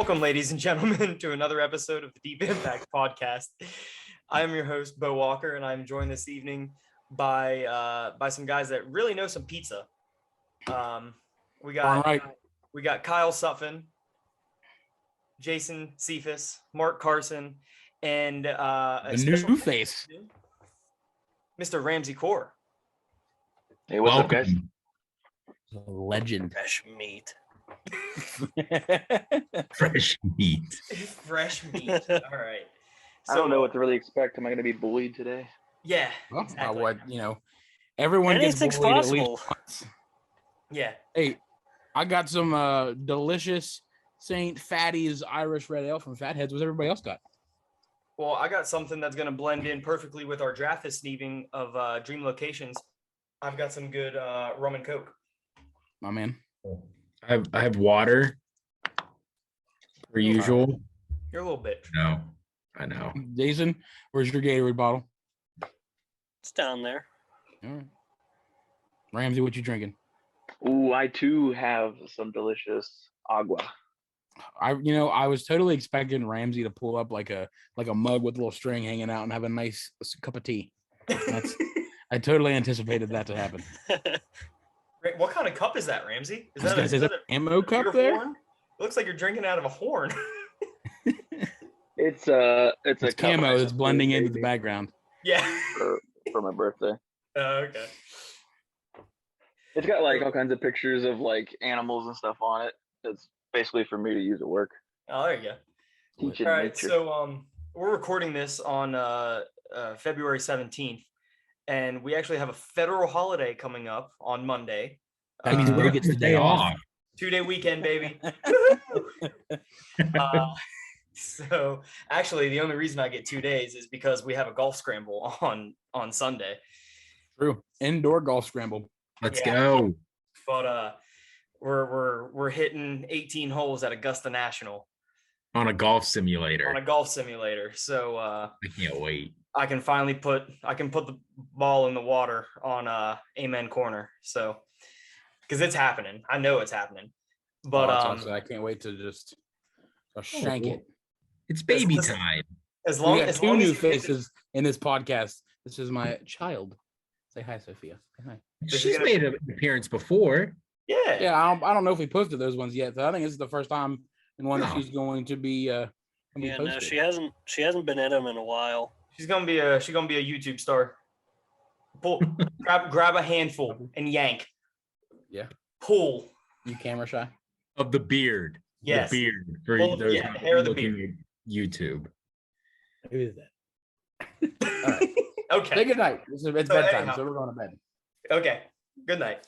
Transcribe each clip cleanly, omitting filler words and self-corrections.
Welcome, ladies and gentlemen, to another episode of the Deep Impact Podcast. I am your host, Bo Walker, and I'm joined this evening by some guys that really know some pizza. We got Kyle Sutphin, Jason Cephas, Mark Carson, and a new face, Mr. Ramsey Core. Hey, what's up, guys? Legend. Fresh meat. Fresh meat. Fresh meat. All right. So, I don't know what to really expect. Am I going to be bullied today? Yeah. Well, exactly. Everyone gets bullied at least once. Yeah. Hey, I got some delicious St. Fatty's Irish Red Ale from Fatheads. What's everybody else got? Well, I got something that's going to blend in perfectly with our draft this evening of Dream Locations. I've got some good rum and Coke. My man. I have water, per usual. You're a little bitch. No, I know. Jason, where's your Gatorade bottle? It's down there. All right. Ramsey, what you drinking? Ooh, I too have some delicious agua. I was totally expecting Ramsey to pull up like a mug with a little string hanging out and have a nice cup of tea. I totally anticipated that to happen. What kind of cup is that, Ramsey? Is that an ammo cup there? Horn? It looks like you're drinking out of a horn. It's a camo that's blending into the background. Yeah. For my birthday. Okay. It's got like all kinds of pictures of like animals and stuff on it. It's basically for me to use at work. Oh, there you go. All right, nature. So we're recording this on February 17th. And we actually have a federal holiday coming up on Monday. That means Will gets the day off. 2-day weekend, baby. So actually, the only reason I get 2 days is because we have a golf scramble on Sunday. True, indoor golf scramble. Let's go. But we're hitting 18 holes at Augusta National on a golf simulator. So I can't wait. I can put the ball in the water on Amen Corner. So, because it's happening, I know it's happening. But awesome. I can't wait to just shank it. It's baby time. As long as two new faces in this podcast. This is my child. Say hi, Sophia. Say hi. She's made an appearance before. Yeah. I don't know if we posted those ones yet. So I think this is the first time and one that she's going to be. No, she hasn't been at them in a while. She's gonna be a YouTube star. Grab a handful and yank. Yeah. Pull. You camera shy? Of the beard. Yes. The beard. For those hair of the beard. At YouTube. Who is that? All right. Okay. Say good night. It's bedtime, so we're going to bed. Okay. Good night.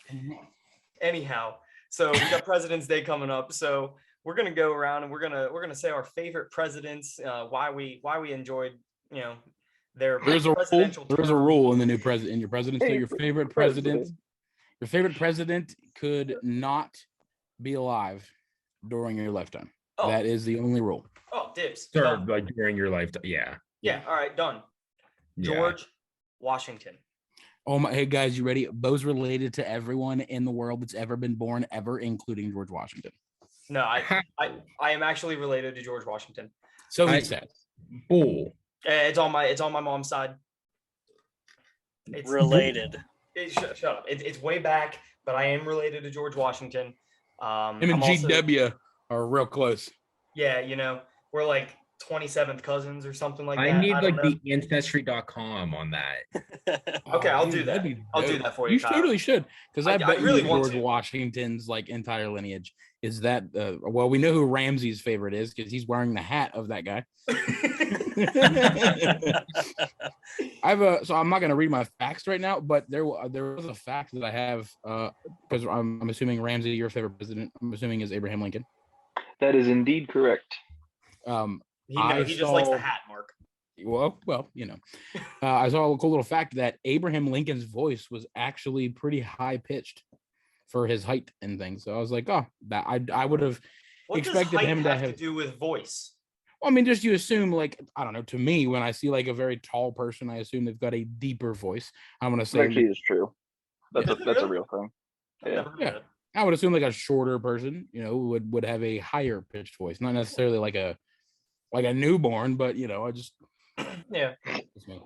Anyhow, so we got President's Day coming up. So we're gonna go around and we're gonna say our favorite presidents, why we enjoyed, there's a rule in the new president in your presidency. Your favorite president could not be alive during your lifetime. Oh. That is the only rule. Oh, dibs. Like during your lifetime. Yeah. Yeah. All right. Done. George Washington. Oh my! Hey guys, you ready? Bo's related to everyone in the world that's ever been born, ever, including George Washington. No, I am actually related to George Washington. So he said. Bull. It's on my mom's side. It's related. Shut up. It's way back, but I am related to George Washington. Him and GW are real close. Yeah, we're like 27th cousins or something like that. I need the ancestry.com on that. Okay, I'll do that. I'll do that for you. You totally should, because I bet really George Washington's entire lineage is that. Well, we know who Ramsey's favorite is because he's wearing the hat of that guy. So I'm not going to read my facts right now, but there was a fact that I have because I'm assuming Ramsey, your favorite president, I'm assuming is Abraham Lincoln. That is indeed correct. He just likes the hat, Mark. Well, I saw a cool little fact that Abraham Lincoln's voice was actually pretty high pitched for his height and things. So I was like, that I would have expected him to have to do with voice. Well, I mean, just you assume, I don't know, to me, when I see a very tall person, I assume they've got a deeper voice. I'm going to say actually is true. That's a real thing. Yeah. I would assume like a shorter person, would have a higher pitched voice, not necessarily like a newborn, but I just Yeah. it's me.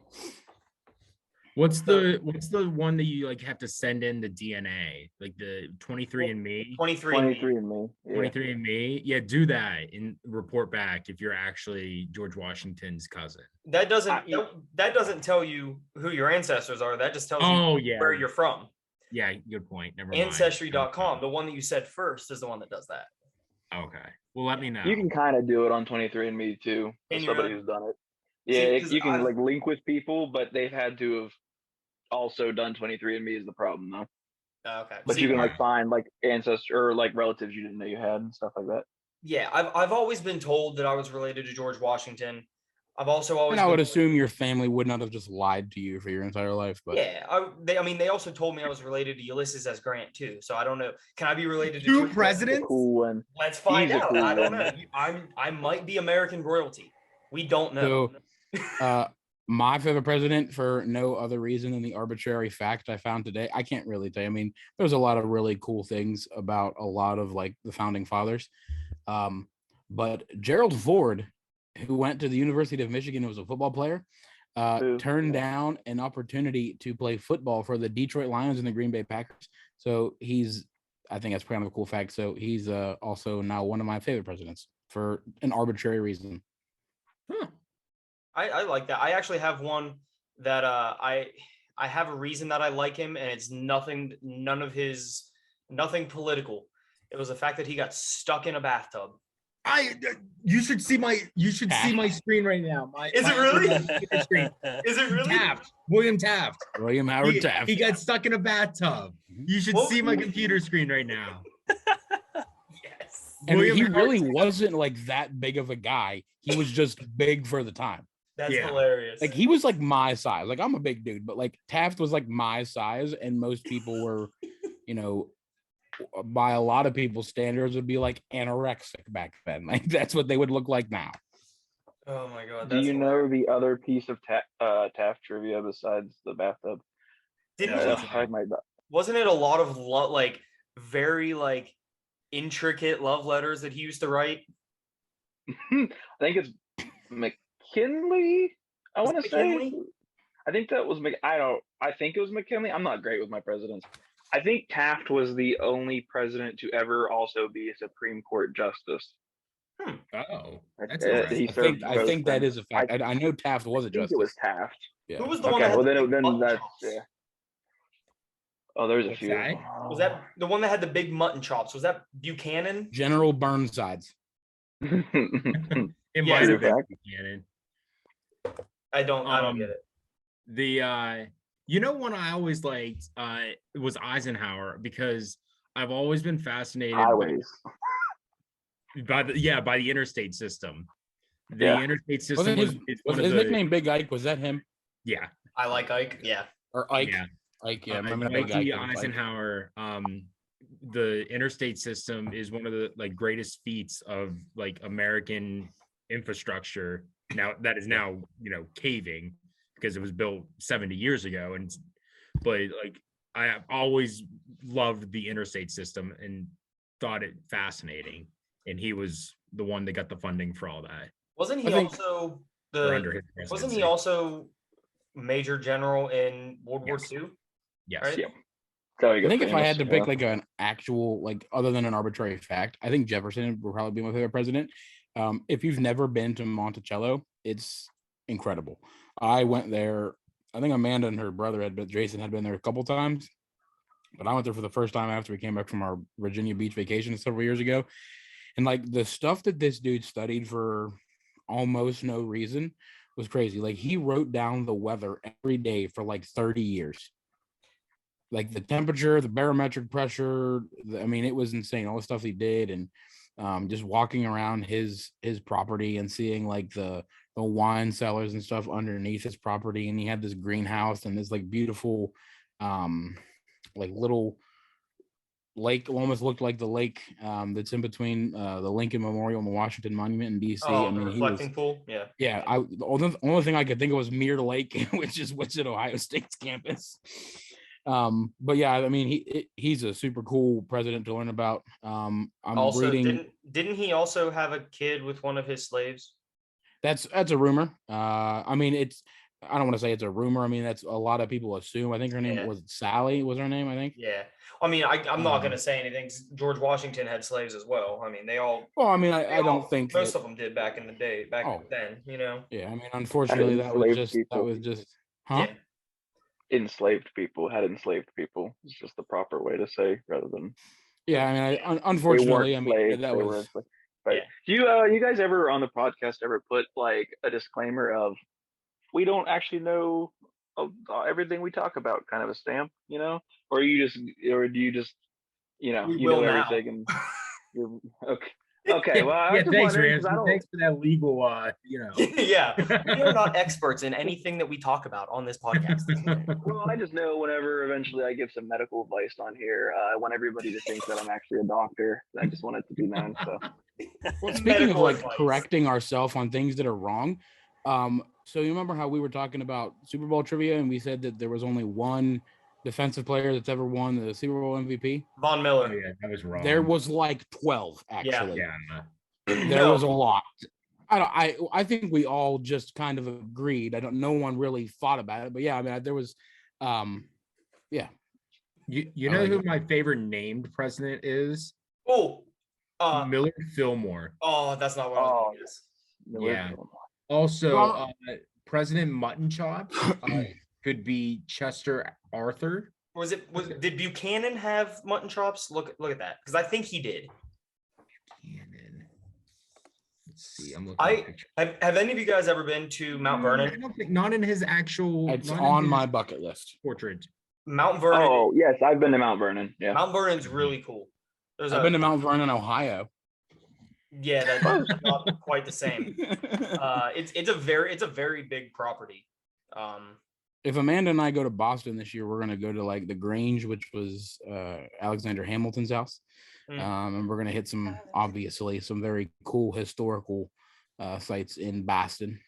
What's the one that you like have to send in the DNA, like the 23andMe? 23andMe. Yeah. 23andMe. Yeah, do that and report back if you're actually George Washington's cousin. That doesn't tell you who your ancestors are. That just tells you where you're from. Yeah, good point. Never mind. Ancestry.com, the one that you said first, is the one that does that. Okay. Well, let me know. You can kind of do it on 23andMe too. Can you Somebody really? who's done it. See, Yeah, 'cause you can like link with people, but they've had to have also done 23andMe is the problem though. Okay. But you can like find like ancestor or like relatives you didn't know you had and stuff like that. Yeah, I've always been told that I was related to George Washington. I've also always. And I would assume your family would not have just lied to you for your entire life, but yeah, they also told me I was related to Ulysses S. Grant too. So I don't know. Can I be related to two presidents? Cool one. Let's find He's a out. cool I don't one. know. I might be American royalty. We don't know. So, my favorite president, for no other reason than the arbitrary fact I found today, I can't really tell you. I mean, there's a lot of really cool things about a lot of like the founding fathers. But Gerald Ford, who went to the University of Michigan and was a football player, turned down an opportunity to play football for the Detroit Lions and the Green Bay Packers. So I think that's kind of a cool fact. So he's also now one of my favorite presidents for an arbitrary reason. I like that. I actually have one that I have a reason that I like him, and it's nothing political. It was the fact that he got stuck in a bathtub. You should see my screen right now. Is it really? Screen. Is it really? William Taft. William Howard Taft. He got stuck in a bathtub. You should see my computer screen right now. Yes. And he really wasn't like that big of a guy. He was just big for the time. That's hilarious. Like he was like my size. Like I'm a big dude, but like Taft was like my size, and most people were, by a lot of people's standards, would be like anorexic back then. Like that's what they would look like now. Oh my god! Do you know the other piece of Taft trivia besides the bathtub? Wasn't it a lot of like very like intricate love letters that he used to write? I think it's McKinley. I want to say. I think that was I think it was McKinley. I'm not great with my presidents. I think Taft was the only president to ever also be a Supreme Court justice. Oh, that's I think that is a fact. I know Taft was a justice. It was Taft. Yeah. Who was the one that had then that's yeah. Oh, there's a few. Was that the one that had the big mutton chops? Was that Buchanan? General Burnsides. It might have been Buchanan. I don't get it. The one I always liked was Eisenhower, because I've always been fascinated by the interstate system. The interstate system was his nickname Big Ike. Was that him? Yeah. I like Ike. Yeah. Or Ike. Yeah. Ike. Yeah. Remember Big Ike. Eisenhower. The interstate system is one of the like greatest feats of like American infrastructure. Now that is now caving because it was built 70 years ago, but like I have always loved the interstate system and thought it fascinating, and he was the one that got the funding for all that. Wasn't he also Major General in World War II? Yes. Right? Yeah. I think if I had to pick like an actual, like other than an arbitrary fact, I think Jefferson would probably be my favorite president. If you've never been to Monticello, it's incredible. I went there. I think Amanda and her brother Jason had been there a couple times, but I went there for the first time after we came back from our Virginia Beach vacation several years ago. And like the stuff that this dude studied for almost no reason was crazy. Like he wrote down the weather every day for like 30 years. Like the temperature, the barometric pressure. It was insane. All the stuff he did, and just walking around his property and seeing like the wine cellars and stuff underneath his property. And he had this greenhouse and this like beautiful, like little lake, almost looked like the lake that's in between the Lincoln Memorial and the Washington Monument in DC. Oh, the reflecting pool. Yeah. Yeah. The only thing I could think of was Mirror Lake, which is at Ohio State's campus. But yeah, I mean, he's a super cool president to learn about. I'm Also, reading. didn't he also have a kid with one of his slaves? That's a rumor. I mean, I don't want to say it's a rumor. I mean, that's a lot of people assume. I think her name was Sally. Was her name? I think. Yeah. I mean, I'm not gonna say anything. George Washington had slaves as well. I mean, they all. Well, I mean, I don't think most of them did back in the day. Back then, Yeah, I mean, unfortunately, that was just. Huh? Yeah. Enslaved people. It's just the proper way to say rather than. Yeah, I mean, unfortunately, I mean, that was. But you guys ever on the podcast ever put like a disclaimer of we don't actually know everything we talk about, kind of a stamp, or do you just you know everything and you're okay. Okay, well, I was just thanks, wondering, Ramsey. Thanks for that legal, Yeah, we are not experts in anything that we talk about on this podcast. Well, I just know whenever eventually I give some medical advice on here, I want everybody to think that I'm actually a doctor. I just want it to be known. So, well, speaking of like correcting ourselves on things that are wrong, so you remember how we were talking about Super Bowl trivia and we said that there was only one defensive player that's ever won the Super Bowl MVP? Von Miller. Oh, yeah, that was wrong. There was like 12 actually. Yeah. There was a lot. I think we all just kind of agreed. No one really thought about it, but yeah, I mean, there was, yeah. You know who my favorite named president is? Oh, Millard Fillmore. Oh, that's not what I was going to guess. Yeah. Also, President Mutton Chops could be Chester Arthur. Did Buchanan have mutton chops? Look at that, because I think he did. Buchanan. Let's see. I'm looking. Have any of you guys ever been to Mount Vernon? I don't think, not in his actual. It's on my bucket list. Portrait. Mount Vernon. Oh yes, I've been to Mount Vernon. Yeah, Mount Vernon's really cool. I've been to Mount Vernon, Ohio. Yeah, that's not quite the same. It's a very big property. If Amanda and I go to Boston this year, we're going to go to like the Grange, which was Alexander Hamilton's house. And we're going to hit some very cool historical sites in Boston.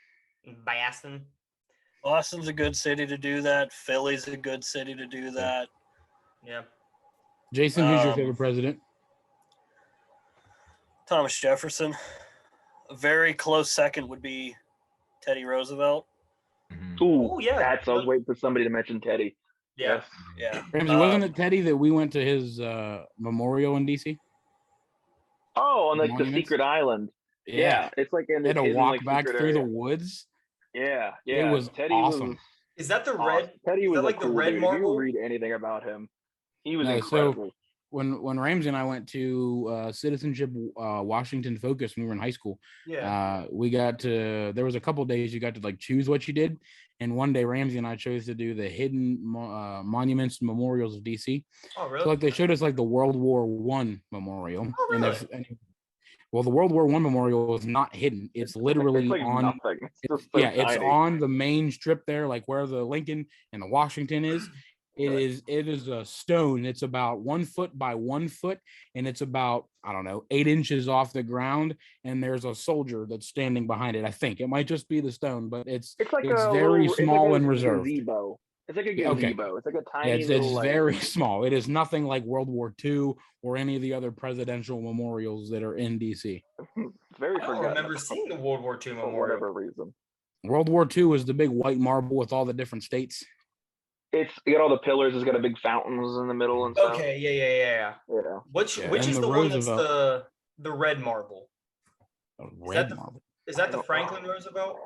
Boston's a good city to do that. Philly's a good city to do that. Yeah. Jason, who's your favorite president? Thomas Jefferson. A very close second would be Teddy Roosevelt. Ooh, yeah. I was waiting for somebody to mention Teddy. Yeah. Yeah. Ramsey, wasn't it Teddy that we went to his memorial in DC? Oh, on like the secret island. Yeah. It's like in a walk back through the woods. Yeah. It was Teddy awesome. Is that the red? Teddy was like the red marble? If you read anything about him, he was incredible. So when Ramsey and I went to Citizenship Washington Focus when we were in high school, we got to, there was a couple days you got to like choose what you did. And one day Ramsey and I chose to do the hidden monuments and memorials of DC. Oh, really? So like they showed us like the World War I memorial. Oh, really? Well, the World War I memorial is not hidden. It's literally on. It's on the main strip there, like where the Lincoln and the Washington is. It is a stone. It's about 1 foot by 1 foot, and it's about 8 inches off the ground. And there's a soldier that's standing behind it. I think it might just be the stone, but it's very small and reserved. Gazebo. It's like a gazebo. Okay. It's like a tiny. It's very small. It is nothing like World War II or any of the other presidential memorials that are in DC. Very. I don't remember seeing the World War II memorial for whatever reason. World War II was the big white marble with all the different states. You got all the pillars. It's got a big fountains in the middle and stuff. Okay, yeah. Which is the one that's the red marble? Is that the Franklin Roosevelt?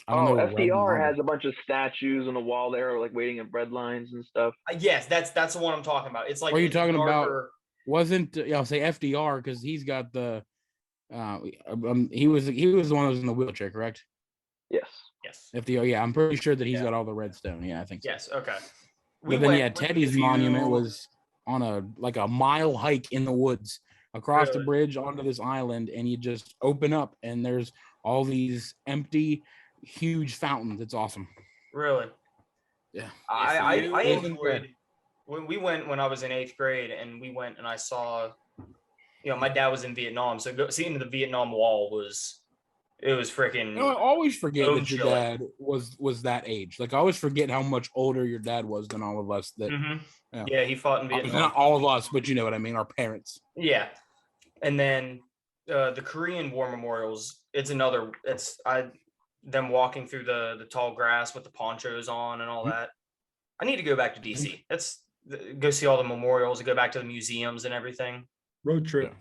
FDR has a bunch of statues on the wall there, like waiting at bread lines and stuff. Yes, that's the one I'm talking about. It's like. What are you talking about? Wasn't I'll say FDR because he's got the. He was the one that was in the wheelchair, correct? Yes. FDR, yeah, I'm pretty sure that he's got all the red stone. Yeah, I think so. Yes, okay. Teddy's monument was on a mile hike in the woods across the bridge onto this island, and you just open up, and there's all these empty, huge fountains. It's awesome. Really? Yeah. I enjoyed when we went when I was in 8th grade, and we went and I saw, my dad was in Vietnam, so seeing the Vietnam Wall was It was freaking. I always forget bone that your chilling. dad was that age. Like I always forget how much older your dad was than all of us. That Yeah, he fought in obviously Vietnam. not all of us, but you know what I mean. Our parents. Yeah, and then the Korean War memorials. It's another. Them walking through the tall grass with the ponchos on and all that. I need to go back to DC. Go see all the memorials and go back to the museums and everything. Road trip.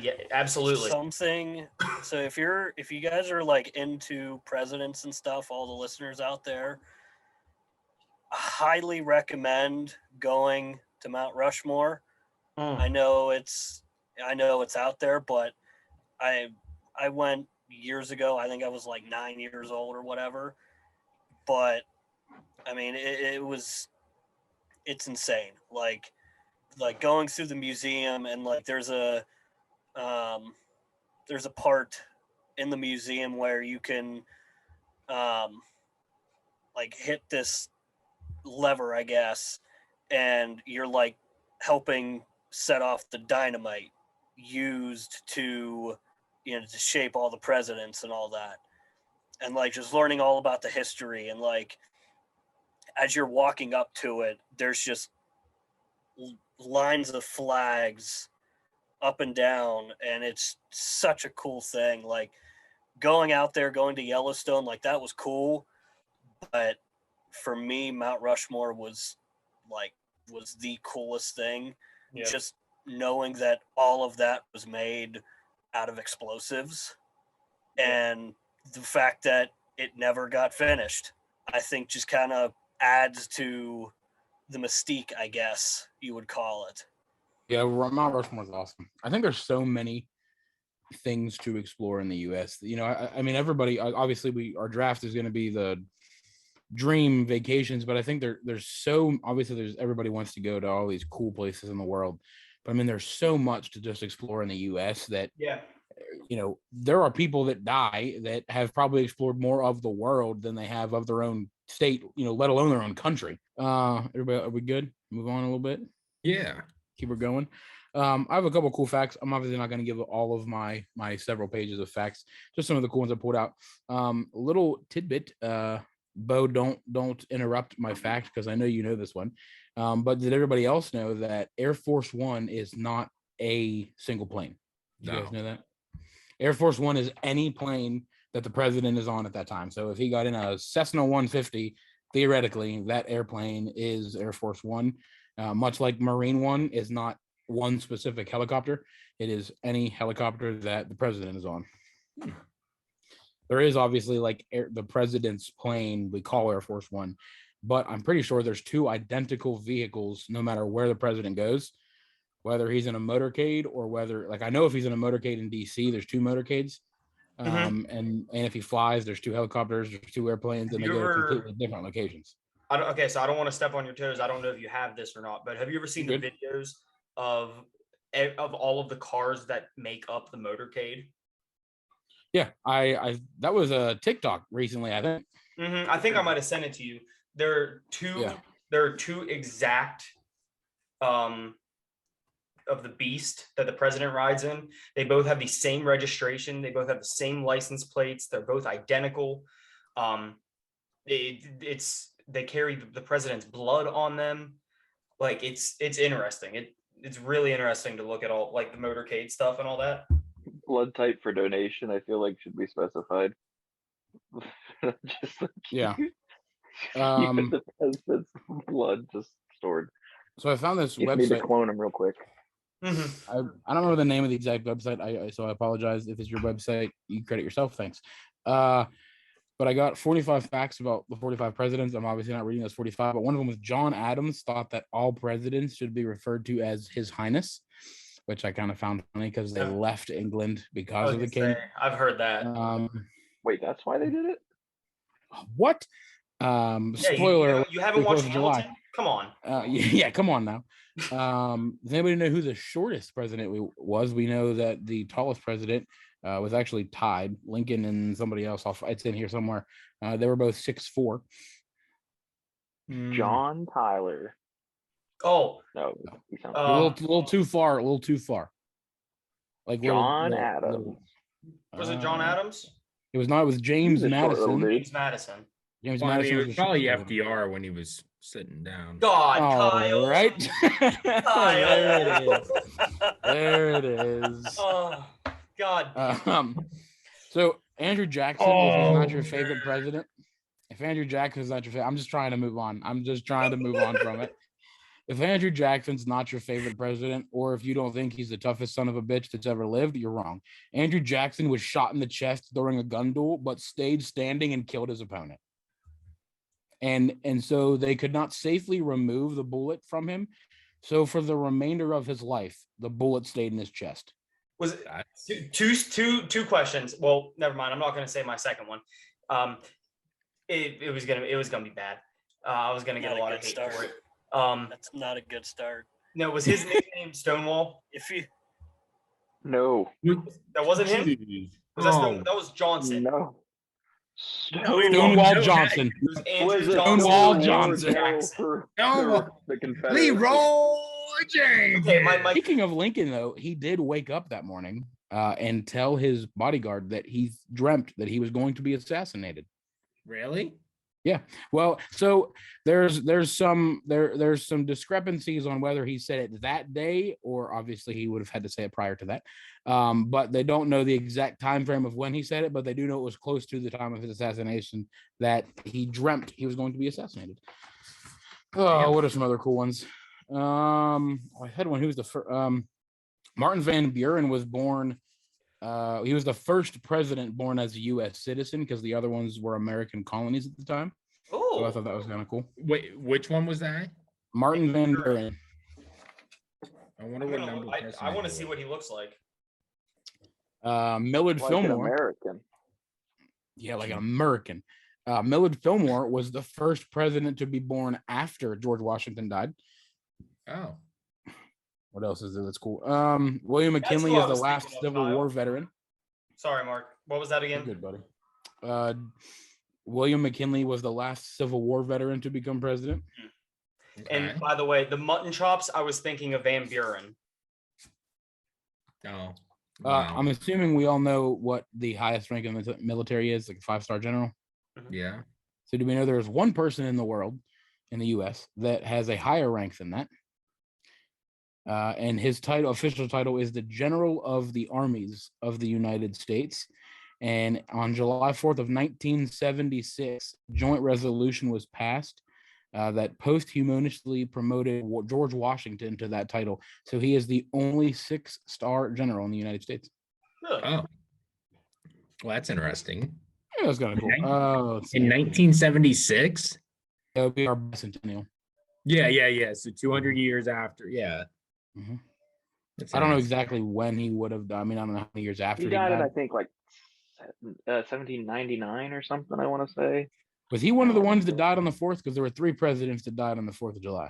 Yeah, absolutely. Something. So if you guys are like into presidents and stuff, all the listeners out there, I highly recommend going to Mount Rushmore. I know it's out there, but I went years ago. I think I was like 9 years old or whatever. But I mean, it's insane. Like going through the museum and like there's a part in the museum where you can like hit this lever, I guess, and you're like helping set off the dynamite used to to shape all the presidents and all that. And like just learning all about the history, and like as you're walking up to it, there's just lines of flags up and down, and it's such a cool thing. Like going out there, going to Yellowstone, like that was cool, but for me, Mount Rushmore was the coolest thing. Yeah. Just knowing that all of that was made out of explosives, and the fact that it never got finished, I think just kind of adds to the mystique, I guess you would call it. Yeah, Mount Rushmore is awesome. I think there's so many things to explore in the U.S. I mean, everybody obviously our draft is going to be the dream vacations, but I think there's everybody wants to go to all these cool places in the world, but I mean, there's so much to just explore in the U.S. that there are people that die that have probably explored more of the world than they have of their own state, let alone their own country. Everybody, are we good? Move on a little bit. Yeah. Keep it going. I have a couple cool facts. I'm obviously not going to give all of my several pages of facts, just some of the cool ones I pulled out. Little tidbit, Bo, don't interrupt my fact because I know you know this one. But did everybody else know that Air Force One is not a single plane? Did you guys know that? Air Force One is any plane that the president is on at that time. So if he got in a Cessna 150, theoretically, that airplane is Air Force One. Much like Marine One is not one specific helicopter. It is any helicopter that the president is on. There is obviously like the president's plane we call Air Force One, but I'm pretty sure there's two identical vehicles no matter where the president goes, whether he's in a motorcade or whether, like, I know if he's in a motorcade in DC, there's two motorcades. And if he flies, there's two helicopters, there's two airplanes, and they go to completely different locations. So I don't want to step on your toes. I don't know if you have this or not, but have you ever seen the videos of all of the cars that make up the motorcade? Yeah, I that was a TikTok recently, I think. I think I might have sent it to you. There are two exact of the beast that the president rides in. They both have the same registration. They both have the same license plates. They're both identical. They carry the president's blood on them. Like it's interesting. It's really interesting to look at all like the motorcade stuff and all that. Blood type for donation, I feel like should be specified. Just like the president's blood just stored. So I found this website. Need to clone him real quick. I don't remember the name of the exact website. So I apologize if it's your website. You credit yourself. Thanks. But I got 45 facts about the 45 presidents. I'm obviously not reading those 45, but one of them was John Adams thought that all presidents should be referred to as His Highness, which I kind of found funny because they left England because of the king. I've heard that. Wait, that's why they did it? What? Spoiler. You haven't watched Hamilton? Come on. Yeah, come on now. Does anybody know who the shortest president was? We know that the tallest president was actually tied. Lincoln and somebody else. It's in here somewhere. They were both 6'4". John Tyler. Oh no, a little too far. A little too far. Like John Adams. Was it John Adams? It was not. It was James He's a short little Madison. dude. James Madison. James Well, I mean, Madison it was was the probably short president. FDR when he was sitting down. God, All Kyle. right. There it is. There it is. Oh, God. So Andrew Jackson, if he's not your favorite president, if Andrew Jackson's not your favorite, I'm just trying to move on. I'm just trying to move on from it. If Andrew Jackson's not your favorite president, or if you don't think he's the toughest son of a bitch that's ever lived, you're wrong. Andrew Jackson was shot in the chest during a gun duel, but stayed standing and killed his opponent. And so they could not safely remove the bullet from him. So for the remainder of his life, the bullet stayed in his chest. Was it two questions? Well, never mind. I'm not going to say my second one. It was gonna be bad. I was gonna get a lot of hate for it. That's not a good start. No, was his nickname Stonewall? No. That wasn't him. Was that was Johnson? No. Stonewall Johnson. It was Andrew Was it Johnson. Stonewall and Johnson. Jackson. No. The Confederacy. Leroy Jenkins. Okay, my Speaking of Lincoln, though, he did wake up that morning and tell his bodyguard that he dreamt that he was going to be assassinated. Really? Yeah. Well, so there's some discrepancies on whether he said it that day, or obviously he would have had to say it prior to that. But they don't know the exact time frame of when he said it, but they do know it was close to the time of his assassination that he dreamt he was going to be assassinated. Oh, what are some other cool ones? I had one. Who was the first? Martin Van Buren was born. He was the first president born as a U.S. citizen, because the other ones were American colonies at the time. Oh, So I thought that was kind of cool. Wait, which one was that? Martin Van Buren. I wonder what number. I want to see what he looks like. Millard Like an Fillmore. American. Yeah, like an American. Millard Fillmore was the first president to be born after George Washington died. Oh. What else is there that's cool? William McKinley who I is the was last thinking of, Civil Kyle. War veteran. Sorry, Mark. What was that again? Good, buddy. William McKinley was the last Civil War veteran to become president. Okay. And by the way, the mutton chops, I was thinking of Van Buren. Oh. Wow. I'm assuming we all know what the highest rank in the military is, like a 5-star general. Yeah. So do we know there's one person in the world, in the U.S., that has a higher rank than that? And his official title is the General of the Armies of the United States. And on July 4th of 1976, joint resolution was passed that posthumously promoted George Washington to that title. So he is the only 6-star general in the United States. Really? Oh. Well, that's interesting. Yeah, that's kind of cool. Let's see. In 1976? That would be our bicentennial. Yeah. So 200 years after. Yeah. Mm-hmm. That's I don't know interesting. exactly when he would have. I mean, I don't know how many years after He died in, I think, like 1799 or something, I want to say. Was he one of the ones that died on the 4th? Because there were 3 presidents that died on the 4th of July.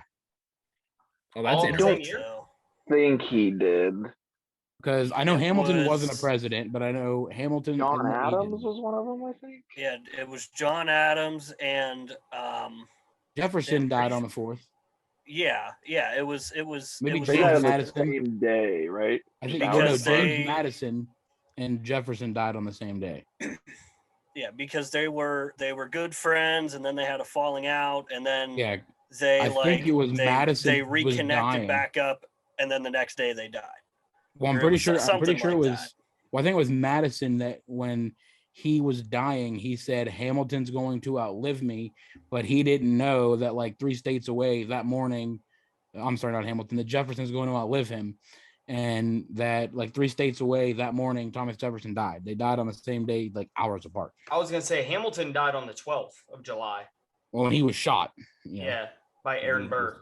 Oh, that's All in the interesting. same year? I think he did. Because I know It Hamilton wasn't a was- president, but I know Hamilton. John and Adams was one of them, I think. Yeah, it was John Adams and Jefferson I'm died pretty on the 4th. yeah, it was Maybe it was They James died those- on the Madison. same day, right? I think Because James Madison and Jefferson died on the same day. yeah, because they were good friends, and then they had a falling out, and then Yeah, they I think it was Madison they was reconnected dying. back up, and then the next day they died. well, I'm Or pretty sure. I'm something pretty sure it like was. that. Well, I think it was Madison that when he was dying, he said Hamilton's going to outlive me, but he didn't know that like 3 states away that morning. I'm sorry, not Hamilton. That Jefferson's going to outlive him, and that like 3 states away that morning, Thomas Jefferson died. They died on the same day, like hours apart. I was gonna say Hamilton died on the 12th of July. Well, when he was shot. you know, Yeah, by Aaron Burr.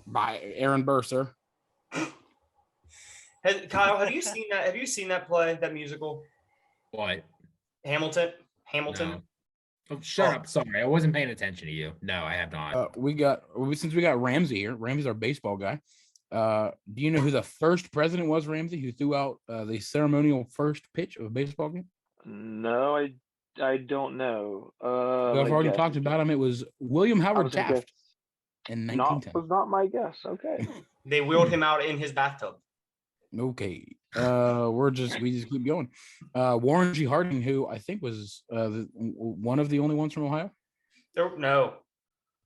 by Aaron Burr, sir. Kyle, have you seen that? Have you seen that play, that musical, What? Hamilton? No. Oh, shut up. Sorry. I wasn't paying attention to you. No, I have not. Since we got Ramsey here. Ramsey's our baseball guy. Do you know who the first president was, Ramsey, who threw out the ceremonial first pitch of a baseball game? No, I don't know. I've already talked about him. It was William Howard Taft in Not 1910. was not my guess. Okay. They wheeled him out in his bathtub. Okay. we just keep going. Warren G. Harding, who I think was one of the only ones from Ohio. No.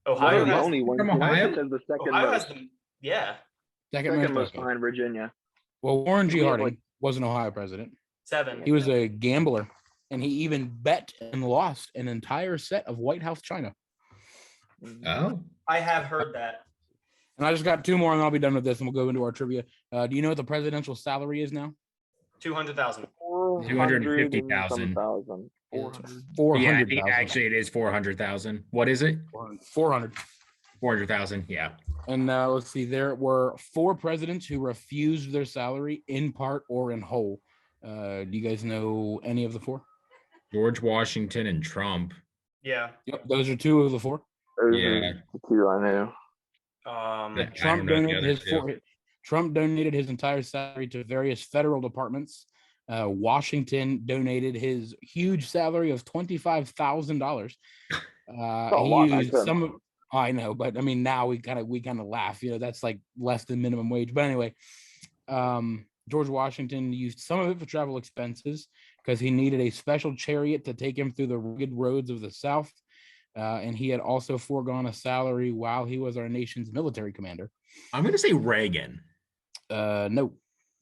One Ohio of the has only ones. From Ohio? Connecticut has the second Ohio most. has the yeah. Second most okay. behind Virginia. Well, Warren G. We have, Harding like- was an Ohio president. 7. He was a gambler, and he even bet and lost an entire set of White House china. Oh, I have heard that. And I just got 2 more, and I'll be done with this, and we'll go into our trivia. Do you know what the presidential salary is now? 200,000. 250,000. 400,000. 400,000. Yeah, actually it is 400,000. What is it? 400. 400,000. Yeah. And let's see, there were 4 presidents who refused their salary in part or in whole. Do you guys know any of the 4? George Washington and Trump. Yeah. Yep, those are 2 of the 4. Those Yeah. are the 2 I knew. I Trump don't know the donated other his 2. Trump donated his entire salary to various federal departments. Washington donated his huge salary of $25,000. He used some of. I know, but I mean, now we kind of laugh. You know, that's like less than minimum wage. But anyway, George Washington used some of it for travel expenses because he needed a special chariot to take him through the rugged roads of the South. And he had also foregone a salary while he was our nation's military commander. I'm gonna say Reagan. No.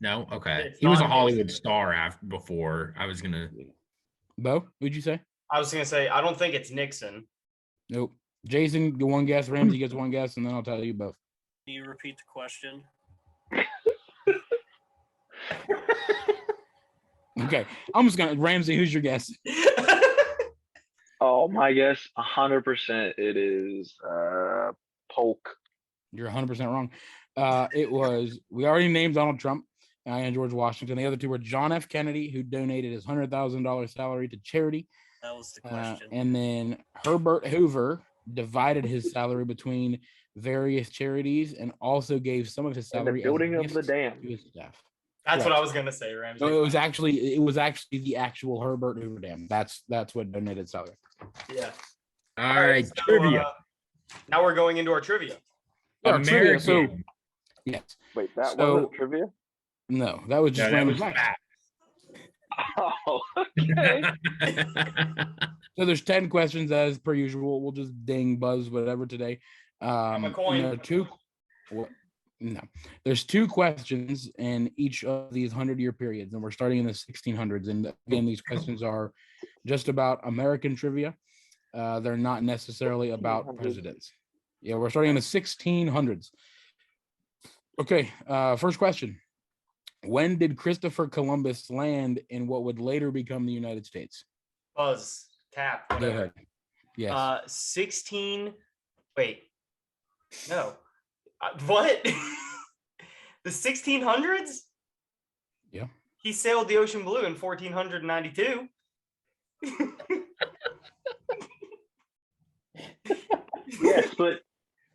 No, okay. It's He was a not Hollywood Nixon. star before. I was gonna. Bo, who'd you say? I was gonna say I don't think it's Nixon. Nope. Jason, get 1 guess. Ramsey gets 1 guess, and then I'll tell you both. Can you repeat the question? Okay. I'm just gonna Ramsey, who's your guess? Oh, my guess, 100%. It is Polk. You're 100% wrong. It was, we already named Donald Trump and George Washington. The other 2 were John F. Kennedy, who donated his $100,000 salary to charity. That was the question. And then Herbert Hoover divided his salary between various charities and also gave some of his And salary the building as of the gifts dam. to his staff. That's what Correct. I was gonna say, Ramsey. So it was actually the actual Herbert Hoover Dam. That's what donated salary. Yeah. All right, so, trivia. now we're going into our trivia. Yeah, trivia, so American. yes. Wait, that So- wasn't trivia? No, that was just No, that random was facts. Oh, okay. So there's 10 questions as per usual. We'll just ding, buzz, whatever today. a coin. No, there's 2 questions in each of these 100-year periods, and we're starting in the 1600s. And again, these questions are just about American trivia. They're not necessarily about 1600s. presidents. Yeah, we're starting in the 1600s. Okay, first question. When did Christopher Columbus land in what would later become the United States? Buzz, tap, Go whatever. ahead. Yes. 16. Wait. No. What? The 1600s? Yeah. He sailed the ocean blue in 1492. Yes, but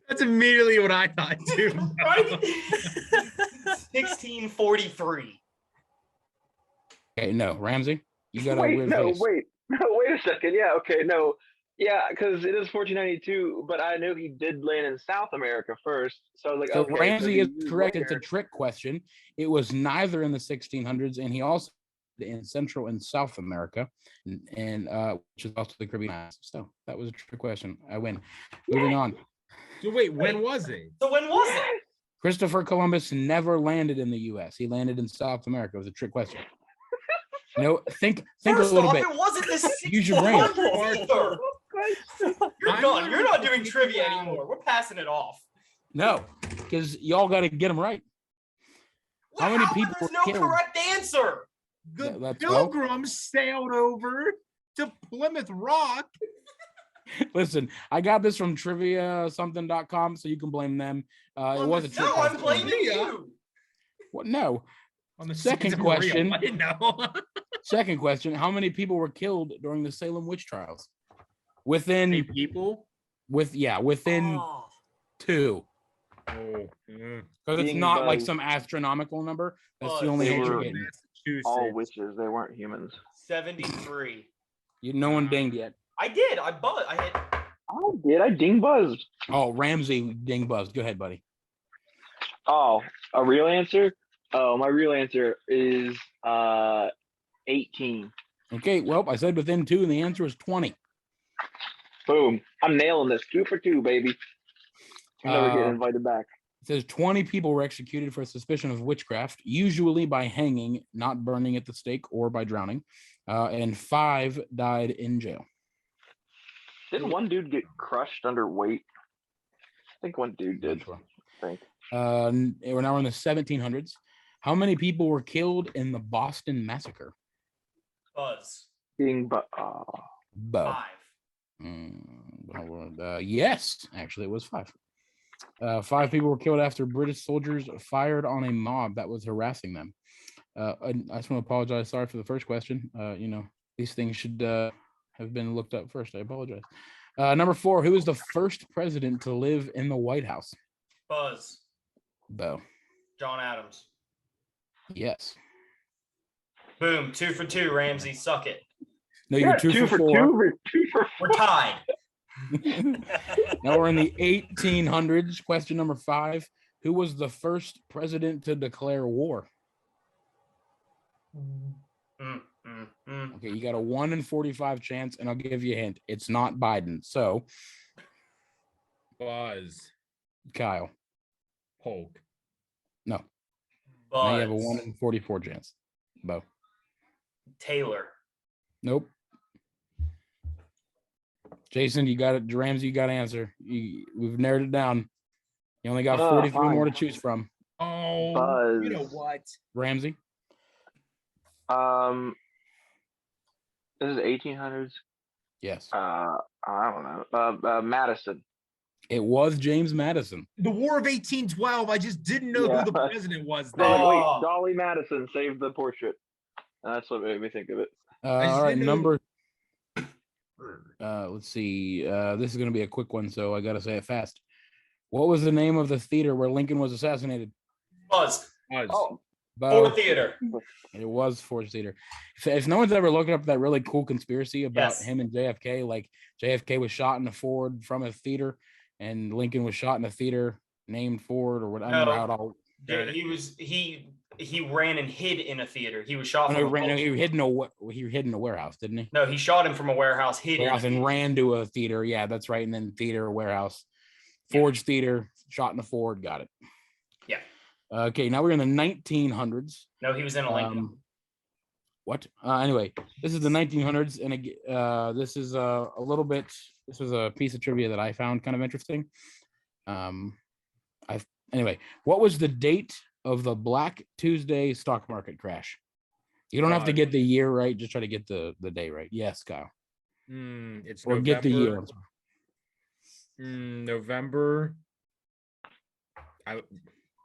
That's immediately what I thought too. Right? 1643. Okay, no, Ramsey, you got a wait, weird no, face. wait a second. Yeah, okay, no. Yeah, because it is 1492, but I knew he did land in South America first. So I was like, So okay. Ramsey he is used correct. It's a later. trick question. It was neither in the 1600s, and he also in Central and South America, and which is also the Caribbean Islands. So that was a trick question. I win. Moving on. So wait, when was it? So when was it? Christopher Columbus never landed in the U.S. He landed in South America. It was a trick question. You know, think First a little off, bit. it wasn't the Use your brain. 1600s either. You're I'm done. You're not wondering doing if trivia you- anymore. We're passing it off. No, because y'all got to get them right. How many people There's were no killed? correct answer. The Let's go. Pilgrims sailed over to Plymouth Rock. Listen, I got this from triviasomething.com, so you can blame them. It was a trick No, I'm question. blaming you. What? No. On the Second Seas of Maria. question. I didn't know. Second question: how many people were killed during the Salem witch trials? Many Within people. within Oh, 2, Oh, mm. because it's Being not like buzzed. some astronomical number. That's the Buzz. only They hint you're were- getting. All Massachusetts. witches, they weren't humans. 73. No one dinged yet. I did. I hit. Oh, did I ding buzzed? Oh, Ramsey ding buzzed. Go ahead, buddy. Oh, a real answer? Oh, my real answer is 18. Okay, well, I said within 2, and the answer is 20. Boom. I'm nailing this. 2 for 2, baby. I'm never getting invited back. It says 20 people were executed for suspicion of witchcraft, usually by hanging, not burning at the stake, or by drowning, and 5 died in jail. Didn't one dude get crushed under weight? I think one dude did. Sure. I think. We're now in the 1700s. How many people were killed in the Boston Massacre? Buzz. Bo. 5. Yes, actually, it was 5. 5 people were killed after British soldiers fired on a mob that was harassing them. I just want to apologize. Sorry for the first question. These things should have been looked up first. I apologize. Number 4, who was the first president to live in the White House? Buzz. Bo. John Adams. Yes. Boom. 2 for 2, Ramsey. Suck it. No, you're 2 for 4. 2 for 2 for 4. We're tied. Now we're in the 1800s. Question number 5. Who was the first president to declare war? Okay, you got a 1 in 45 chance, and I'll give you a hint. It's not Biden. So, Buzz. Kyle. Polk. No. Buzz. Now you have a 1 in 44 chance. Bo. Taylor. Nope. Jason, you got it. Ramsey, you got to answer. We've narrowed it down. You only got 43 more to choose from. Oh, Buzz. you know what? Ramsey? This is 1800s. Yes. I don't know. Madison. It was James Madison. The War of 1812. I just didn't know Yeah. who the president was. They're Then. like, wait, Dolly Madison saved the portrait. That's what made me think of it. All right, didn't know- number. Let's see. This is going to be a quick one, so I got to say it fast. What was the name of the theater where Lincoln was assassinated? Buzz. Buzz. Oh, Ford Theater. It was Ford Theater. If no one's ever looked up that really cool conspiracy about Yes. him and JFK, like JFK was shot in a Ford from a theater, and Lincoln was shot in a theater named Ford, or what? I don't know how it all. Dude, he ran and hid in a theater. He was shot Oh, from no, he hid in a warehouse, didn't he? No, he shot him from a warehouse, hid in a Warehouse and theater. ran to a theater. Yeah, that's right. And then theater, warehouse, Ford's theater, shot in a Ford. Got it. Yeah. Okay, now we're in the 1900s. No, he was in a Lincoln. What? Anyway, this is the 1900s, and this is a little bit. This was a piece of trivia that I found kind of interesting. Anyway, what was the date of the Black Tuesday stock market crash? You don't have to get the year right; just try to get the day right. Yes, Kyle. It's Or November. get the year. November.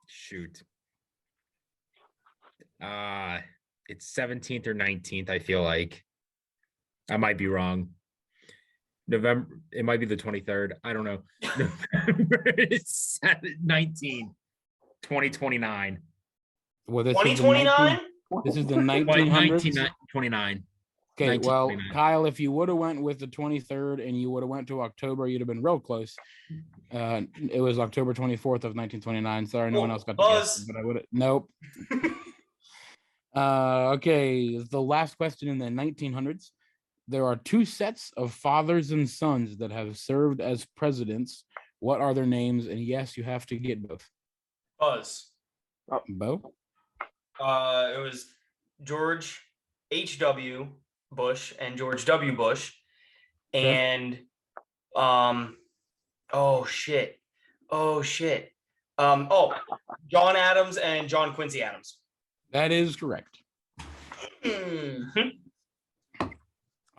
Shoot. It's 17th or 19th. I feel like I might be wrong. November. It might be the 23rd. I don't know. November is 19, 2029. Well, this 2029? This is the 1900s. 1929. Okay, well, 1929. Kyle, if you would have went with the 23rd and you would have went to October, you'd have been real close. It was October 24th of 1929. Sorry, no one else got to guess, but I would have. Nope. Okay, the last question in the 1900s. There are 2 sets of fathers and sons that have served as presidents. What are their names? And yes, you have to get both. Buzz. Bo? It was George H.W. Bush and George W. Bush. And oh shit. John Adams and John Quincy Adams. That is correct.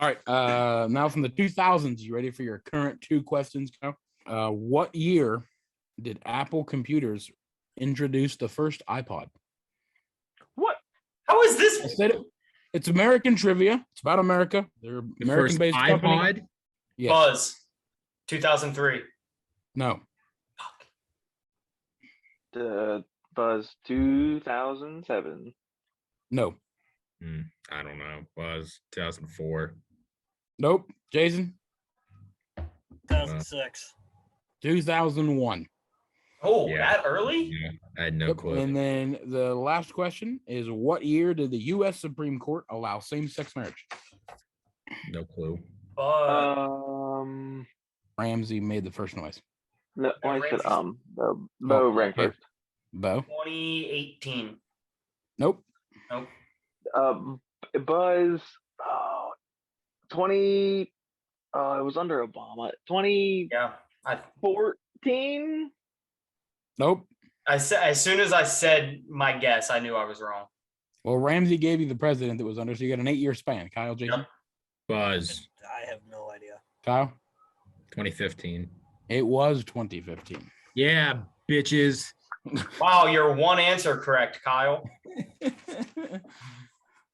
All right. Now from the 2000s, you ready for your current 2 questions? What year did Apple computers introduce the first iPod? what? How is I this? said it. It's American trivia. It's about America. They're The American-based first company. iPod. Yes. Buzz. 2003. No. Buzz 2007. No. I don't know. Buzz 2004. Nope. Jason? 2006. 2001. Oh, Yeah. that early? Yeah, I had no Yep. clue. And then the last question is, what year did the U.S. Supreme Court allow same-sex marriage? No clue. But Ramsey made the first noise. No, No, I said Ramsey's- Bo rang okay. first. Bo? 2018. Nope. Nope. Buzz 20 it was under Obama. 2014. Yeah. Nope. I said as soon as I said my guess, I knew I was wrong. Well, Ramsey gave you the president that was under, so you got an 8-year span. Kyle, Jason? Yep. Buzz. I have no idea. Kyle? 2015. It was 2015. Yeah, bitches. Wow, you're one answer correct, Kyle.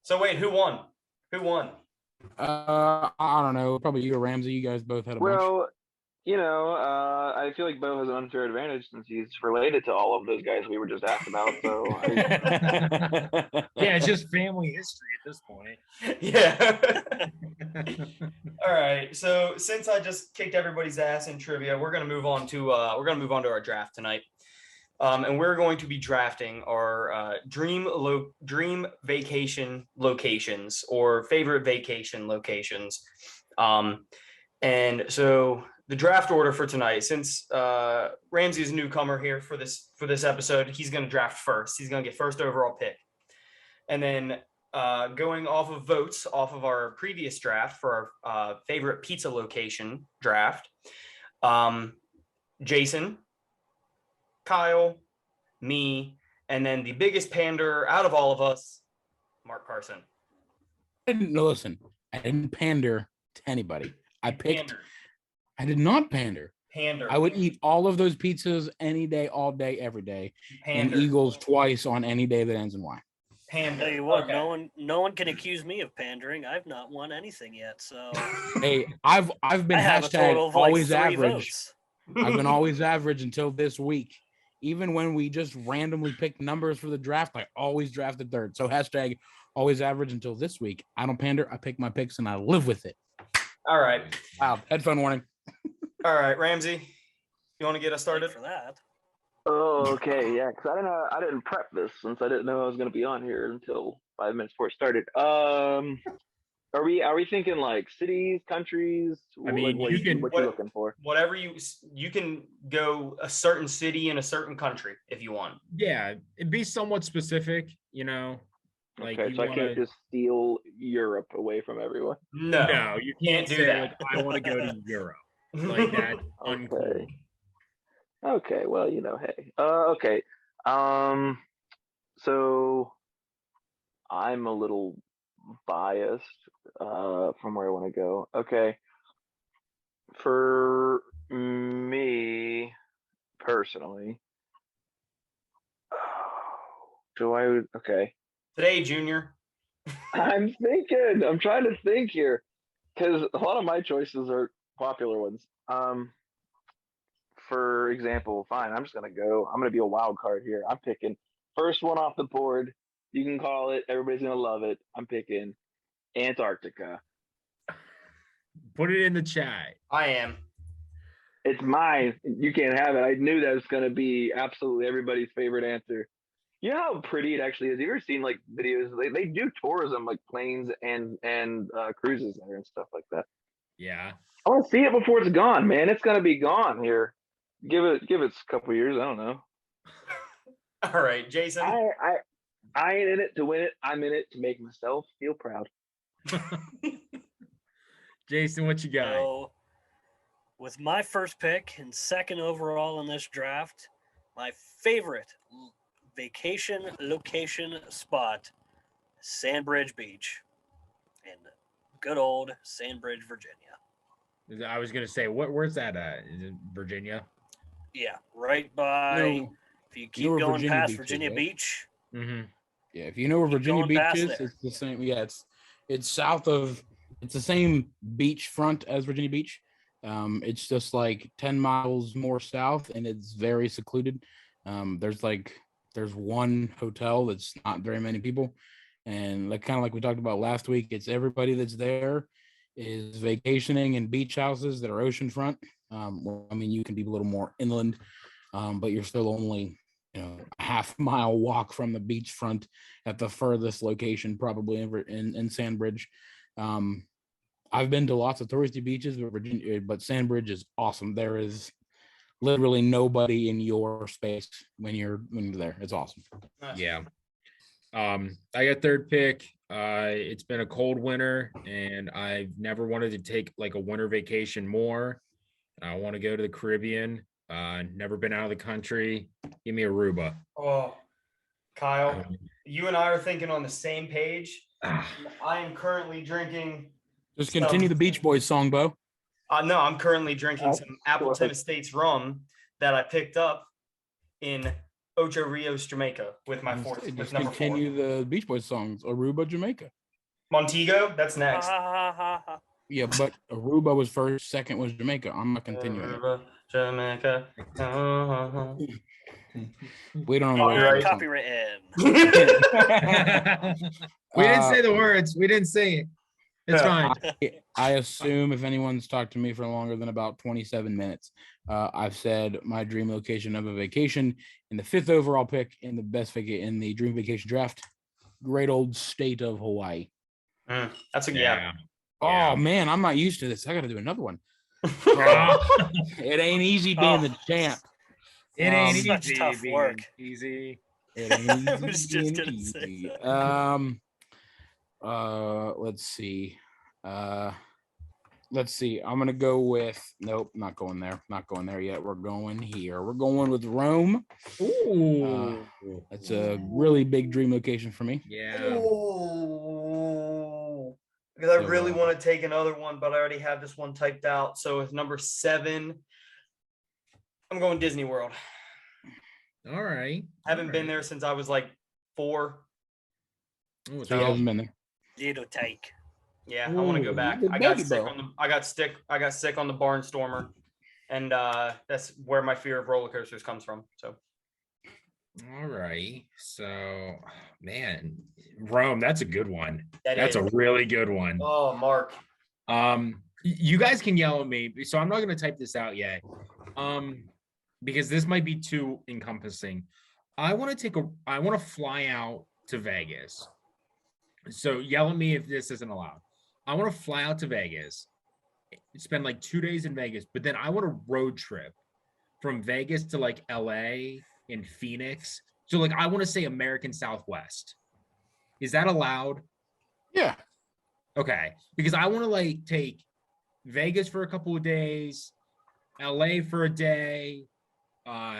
So wait, who won? I don't know. Probably you or Ramsey. You guys both had a bunch. Well, I feel like Bo has an unfair advantage since he's related to all of those guys we were just asked about. So Yeah, it's just family history at this point. Yeah. All right. So since I just kicked everybody's ass in trivia, we're gonna move on to our draft tonight. And we're going to be drafting our dream vacation locations or favorite vacation locations. And so the draft order for tonight, since Ramsey's a newcomer here for this episode, he's going to draft first. He's going to get first overall pick. And then going off of votes off of our previous draft for our favorite pizza location draft, Jason, Kyle, me, and then the biggest pander out of all of us, Mark Carson. I didn't pander to anybody. I did not pander. I would eat all of those pizzas any day, all day, every day. And Eagles twice on any day that ends in Y. I'll tell you what, no one can accuse me of pandering. I've not won anything yet, so Hey, I've been I have a hashtag total of always 3 average. votes. I've been always average until this week. Even when we just randomly picked numbers for the draft, I always drafted third. So hashtag always average until this week. I don't pander. I pick my picks and I live with it. All right. Wow. Headphone warning. All right, Ramsey, you want to get us started? For that. Oh, okay, yeah, because I didn't prep this since I didn't know I was going to be on here until 5 minutes before it started. Are we thinking like cities, countries? I mean, what you looking for? Whatever you can go a certain city in a certain country if you want. Yeah, it'd be somewhat specific, Like Okay, so I can't just steal Europe away from everyone. No, you can't do that. Like, I want to go to Europe. Like that. Uncool. Okay, well, hey. Okay. So I'm a little biased from where I want to go. Okay. For me personally, okay. Today, Junior. I'm trying to think here because a lot of my choices are popular ones. For example, fine, I'm going to be a wild card here. I'm picking first one off the board. You can call it, everybody's going to love it. I'm picking Antarctica. Put it in the chat. I am. It's mine. You can't have it. I knew that was going to be absolutely everybody's favorite answer. You know how pretty it actually is? Have you ever seen like videos? They do tourism, like planes and cruises there and stuff like that. Yeah. I want to see it before it's gone, man. It's going to be gone here. Give it a couple of years. I don't know. All right, Jason. I ain't in it to win it. I'm in it to make myself feel proud. Jason, what you got? So, with my first pick and second overall in this draft, my favorite vacation location spot, Sandbridge Beach in good old Sandbridge, Virginia. I was gonna say, where's that at? Is it Virginia? Yeah, right by. If you keep going Virginia past Beach Virginia right? Beach. Mm-hmm. Yeah, if you know where Keep Virginia going Beach past is, there. it's the same. Yeah, it's south of. It's the same beach front as Virginia Beach. It's just like 10 miles more south, and it's very secluded. There's one hotel that's not very many people, and like kind of like we talked about last week, it's everybody that's there is vacationing in beach houses that are oceanfront. I mean, you can be a little more inland. but you're still only a half-mile walk from the beachfront at the furthest location, probably in Sandbridge. I've been to lots of touristy beaches, but Sandbridge is awesome. There is literally nobody in your space when you're there. It's awesome. Yeah. I got third pick. It's been a cold winter, and I've never wanted to take like a winter vacation more. I want to go to the Caribbean. Never been out of the country. Give me Aruba. Oh, Kyle, you and I are thinking on the same page. Ah. I am currently drinking. Just continue the Beach Boys song, Bo. No, I'm currently drinking some Appleton Estates rum that I picked up in Ocho Rios, Jamaica, with my fourth. Just number continue 4. the Beach Boys songs. Aruba, Jamaica. Montego, that's next. Yeah, but Aruba was first. Second was Jamaica. I'm not continuing. Aruba, Jamaica. We don't know. Copyright. Copyright in. We didn't say the words. We didn't say it. It's fine. I assume if anyone's talked to me for longer than about 27 minutes, I've said my dream location of a vacation in the 5th overall pick in the dream vacation draft. Great old state of Hawaii. That's a yeah. Oh man, I'm not used to this. I got to do another one. It ain't easy being the champ. It ain't such easy. tough work. Easy. It ain't easy. I was just gonna say let's see. Let's see. I'm gonna go with nope, not going there. Not going there yet. We're going here. We're going with Rome. Ooh. That's a really big dream location for me. Yeah. Oh, because I really want to take another one, but I already have this one typed out. So with number 7, I'm going Disney World. All right. Haven't been there since I was like 4. Oh, So you haven't been there. Little take. Yeah, I want to go back. I got sick on the Barnstormer, and that's where my fear of roller coasters comes from. So, all right. So, man, Rome, that's a good one. That's is a really good one. Oh, Mark. You guys can yell at me, so I'm not going to type this out yet. Because this might be too encompassing. I want to fly out to Vegas. So yell at me if this isn't allowed. I want to fly out to Vegas, spend like 2 days in Vegas, but then I want a road trip from Vegas to like LA and Phoenix. So like I want to say American Southwest. Is that allowed? Yeah. Okay. Because I want to like take Vegas for a couple of days, LA for a day,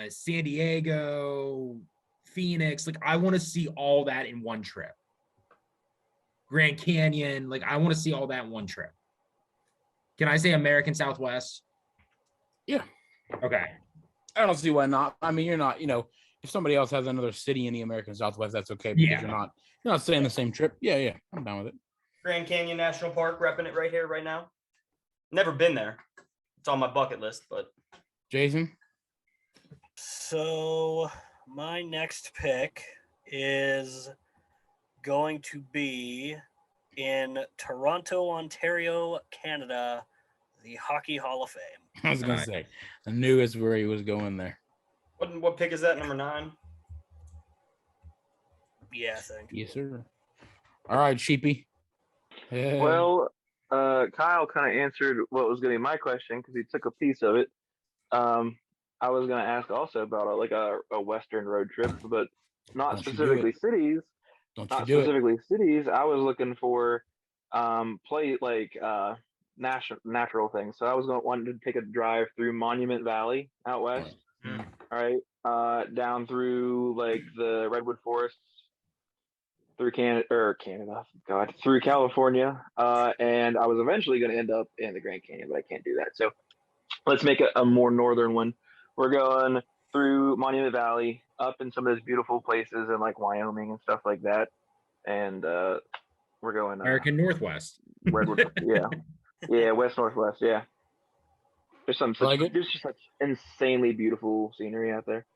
San Diego, Phoenix. Like I want to see all that in one trip. Grand Canyon, like I want to see all that in one trip. Can I say American Southwest? Yeah. Okay. I don't see why not. I mean, you're not, if somebody else has another city in the American Southwest, that's okay because you're not saying the same trip. Yeah, I'm down with it. Grand Canyon National Park, repping it right here, right now. Never been there. It's on my bucket list, but Jason? So my next pick is going to be in Toronto, Ontario, Canada, the Hockey Hall of Fame. I was going to say, I knew it's where he was going there. What pick is that, number 9? Yeah, I think. Yes, sir. All right, Sheepy. Yeah. Well, Kyle kind of answered what was going to be my question because he took a piece of it. I was going to ask also about a Western road trip, but not specifically cities. Not specifically cities. I was looking for natural things. So I was wanting to take a drive through Monument Valley out west. Mm. All right, down through like the redwood forests, through through California, and I was eventually going to end up in the Grand Canyon, but I can't do that. So let's make a more northern one. We're going through Monument Valley, up in some of those beautiful places in like Wyoming and stuff like that, and we're going American Northwest. Redwood, yeah, west northwest, yeah. There's there's just such insanely beautiful scenery out there.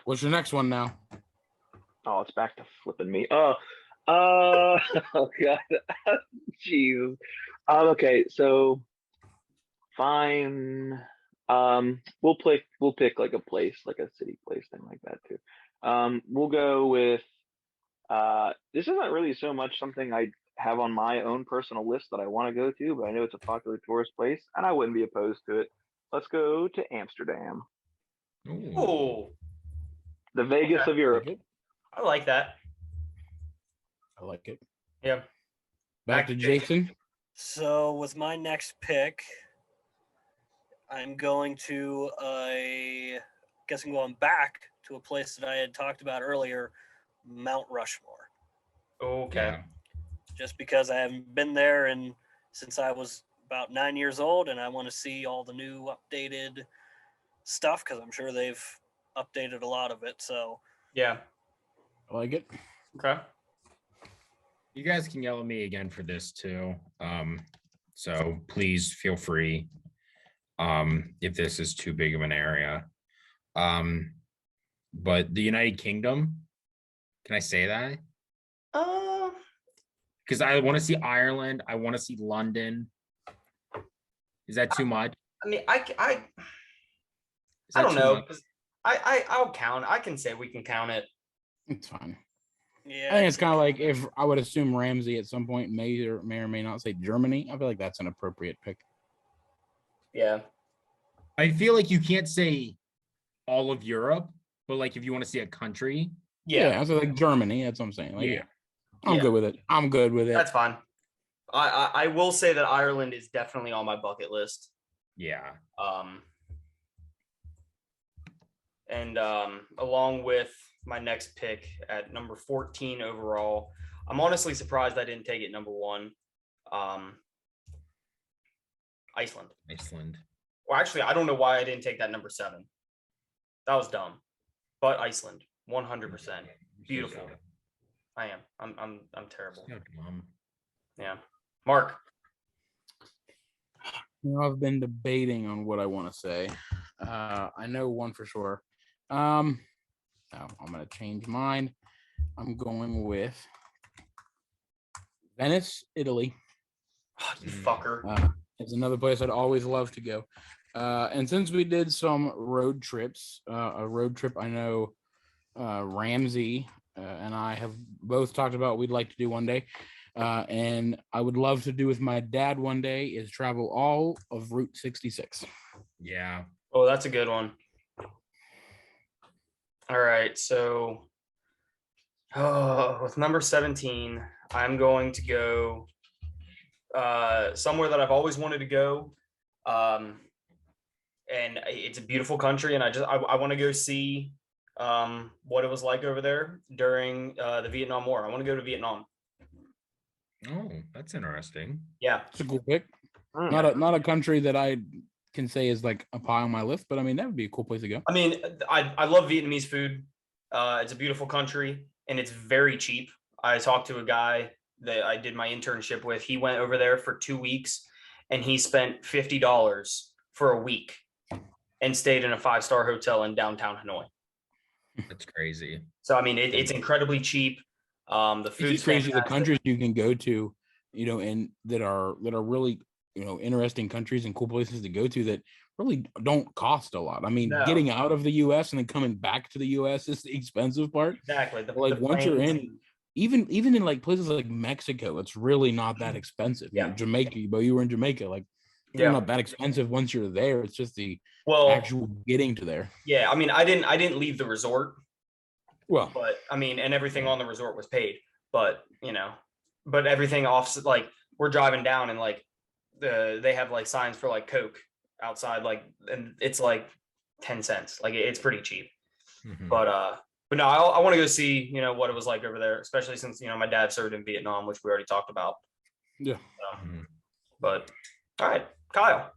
What's your next one now? Oh, it's back to flipping me. Oh God, jeez. Okay, so fine. We'll pick like a place, like a city place, thing like that too. We'll go with this isn't really so much something I have on my own personal list that I want to go to, but I know it's a popular tourist place, and I wouldn't be opposed to it. Let's go to Amsterdam, Ooh. Oh, the Vegas Okay. of Europe. I like that. I like it. Yeah. Back to Jason. So with my next pick, I'm going to guess I'm going back to a place that I had talked about earlier, Mount Rushmore. Okay. Yeah. Just because I haven't been there and since I was about 9 years old, and I want to see all the new updated stuff because I'm sure they've updated a lot of it. So Yeah. I like it. Okay. You guys can yell at me again for this too. So please feel free. If this is too big of an area. But the United Kingdom, can I say that? Because I want to see Ireland. I want to see London. Is that too much? I mean, Is I that don't too know. much? 'Cause I'll count. I can say we can count it. It's fine. yeah, I think it's kind of like if I would assume Ramsey at some point may or may not say Germany. I feel like that's an appropriate pick. Yeah. I feel like you can't say all of Europe, but like if you want to see a country, Yeah. So like Germany. That's what I'm saying. Like, yeah. I'm Yeah. good with it. I'm good with it. That's fine. I will say that Ireland is definitely on my bucket list. Yeah. And along with my next pick at number 14 overall, I'm honestly surprised I didn't take it number 1. Iceland. Well, actually, I don't know why I didn't take that number 7. That was dumb. But Iceland, 100%. Beautiful. I am. I'm terrible. So dumb. Yeah. Mark. I've been debating on what I want to say. I know one for sure. No, I'm gonna change mine. I'm going with Venice, Italy. Oh, you fucker. It's another place I'd always love to go. And since we did some road trips, a road trip I know Ramsey and I have both talked about we'd like to do one day. And I would love to do with my dad one day is travel all of Route 66. Yeah. Oh, that's a good one. All right, so with number 17, I'm going to go somewhere that I've always wanted to go. And it's a beautiful country, and I want to go see what it was like over there during the Vietnam War. I want to go to Vietnam. Oh, that's interesting. Yeah. It's a cool pick. Not a country that I can say is like up high on my list, but I mean that would be a cool place to go. I mean, I love Vietnamese food. It's a beautiful country and it's very cheap. I talked to a guy that I did my internship with. He went over there for 2 weeks and he spent $50 for a week and stayed in a 5-star hotel in downtown Hanoi. That's crazy. So I mean, it's incredibly cheap. The food's It's crazy fantastic. the countries you can go to, and that are really interesting countries and cool places to go to that really don't cost a lot. I mean, No. getting out of the U.S. and then coming back to the U.S. is the expensive part. Exactly. Like once you're in, even in like places like Mexico, it's really not that expensive. Yeah. Jamaica, but you were in Jamaica, like they're not that expensive once you're there. It's just the actual getting to there. Yeah, I mean, I didn't leave the resort. Well, but I mean, and everything on the resort was paid, but but everything off, like we're driving down and like they have like signs for like Coke outside, like, and it's like 10 cents. Like it's pretty cheap. Mhm. But no, I want to go see, what it was like over there, especially since, my dad served in Vietnam, which we already talked about. Yeah. But all right, Kyle.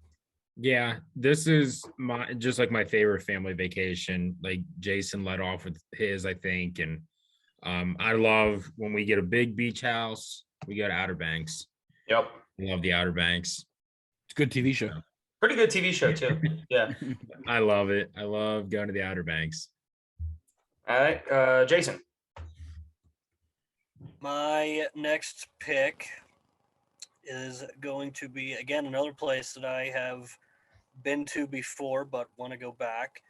Yeah, this is just like my favorite family vacation. Like Jason led off with his, I think, and I love when we get a big beach house. We go to Outer Banks. Yep. I love the Outer Banks. It's a good TV show. Pretty good TV show too. Yeah. I love it. I love going to the Outer Banks. All right, Jason. My next pick is going to be, again, another place that I have been to before but want to go back.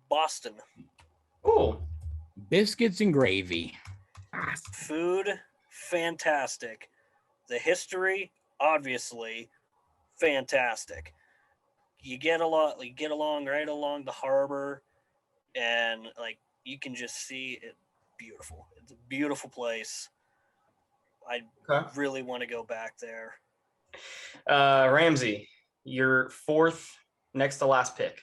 Boston. Cool. Biscuits and gravy. Food, fantastic. The history, obviously, fantastic. You get along right along the harbor, and like you can just see it. Beautiful. It's a beautiful place. I really want to go back there. Ramsey, your fourth, next to last pick.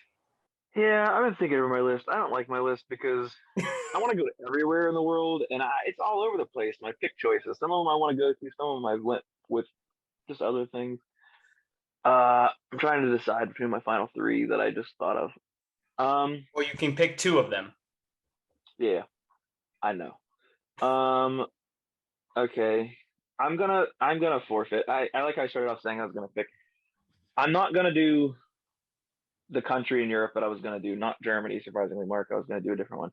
Yeah, I've been thinking over my list. I don't like my list because I want to go everywhere in the world, and it's all over the place. My pick choices. Some of them I want to go to. Some of them I went with just other things. I'm trying to decide between my final three that I just thought of. Well, you can pick two of them. Yeah, I know. Okay. I'm gonna forfeit. I like how I started off saying I was gonna pick. I'm not gonna do the country in Europe that I was gonna do, not Germany, surprisingly, Mark. I was gonna do a different one.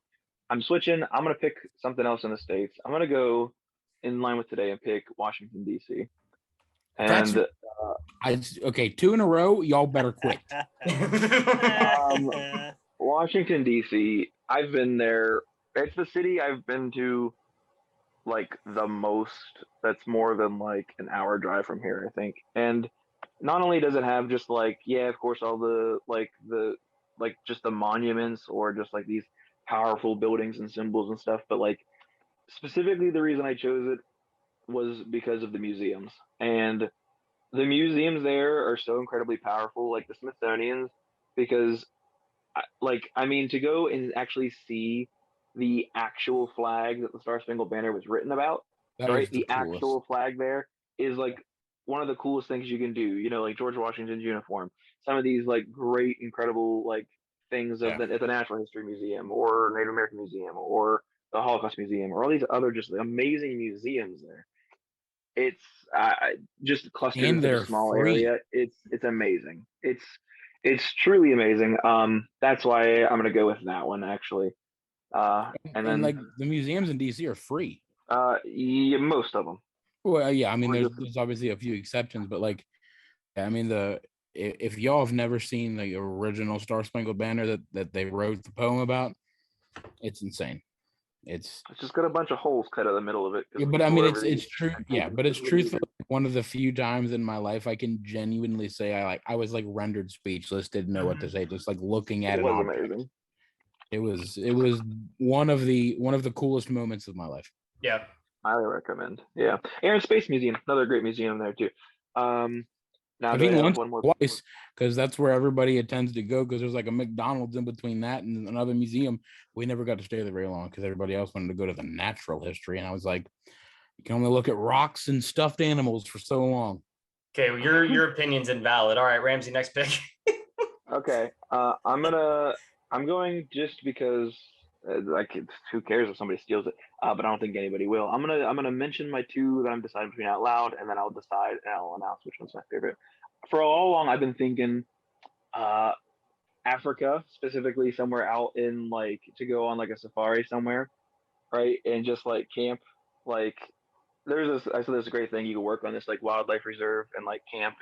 I'm switching. I'm gonna pick something else in the States. I'm gonna go in line with today and pick Washington, DC. And okay, 2 in a row, y'all better quit. Washington, DC, I've been there. It's the city I've been to like the most. That's more than like an hour drive from here, I think. And not only does it have just like, yeah, of course, all the just the monuments or just like these powerful buildings and symbols and stuff, but like specifically the reason I chose it was because of the museums. And the museums there are so incredibly powerful, like the Smithsonian's, because to go and actually see the actual flag that the Star Spangled Banner was written about, right? The actual flag there is like one of the coolest things you can do. You know, like George Washington's uniform, some of these like great, incredible like things at the Natural History Museum or Native American Museum or the Holocaust Museum or all these other just amazing museums there. It's just clustered in a small area. It's amazing. It's truly amazing. That's why I'm gonna go with that one actually. And then like the museums in DC are free. Yeah, most of them. Well, yeah, I mean, there's obviously a few exceptions, but like, I mean, if y'all have never seen the original Star Spangled Banner that they wrote the poem about, it's insane. It's just got a bunch of holes cut out of the middle of it. Yeah, but I mean, it's true. Yeah, but it's truthful. One of the few times in my life I can genuinely say I was like rendered speechless, didn't know what to say, just like looking at it. Was amazing. It was one of the coolest moments of my life. Yeah, highly recommend. Yeah, Air and Space Museum, another great museum there too. Now I've been once or twice because that's where everybody attends to go because there's like a McDonald's in between that and another museum. We never got to stay there very long because everybody else wanted to go to the natural history, and I was like, you can only look at rocks and stuffed animals for so long. Okay, well, your opinion's invalid. All right, Ramsey, next pick. Okay, I'm going just because who cares if somebody steals it? But I don't think anybody will. I'm gonna mention my two that I'm deciding between out loud, and then I'll decide and I'll announce which one's my favorite. For all along, I've been thinking Africa, specifically somewhere out in like to go on like a safari somewhere, right? And just like camp. Like there's a great thing you can work on this like wildlife reserve and like camp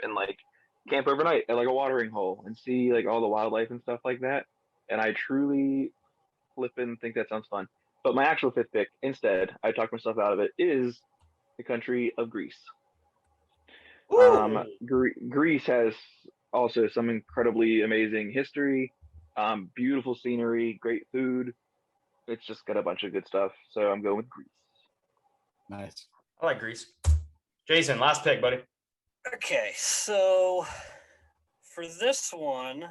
overnight at like a watering hole and see like all the wildlife and stuff like that. And I truly think that sounds fun. But my actual fifth pick, instead, I talked myself out of it, is the country of Greece. Greece has also some incredibly amazing history, beautiful scenery, great food. It's just got a bunch of good stuff. So I'm going with Greece. Nice. I like Greece. Jason, last pick, buddy. Okay, so for this one,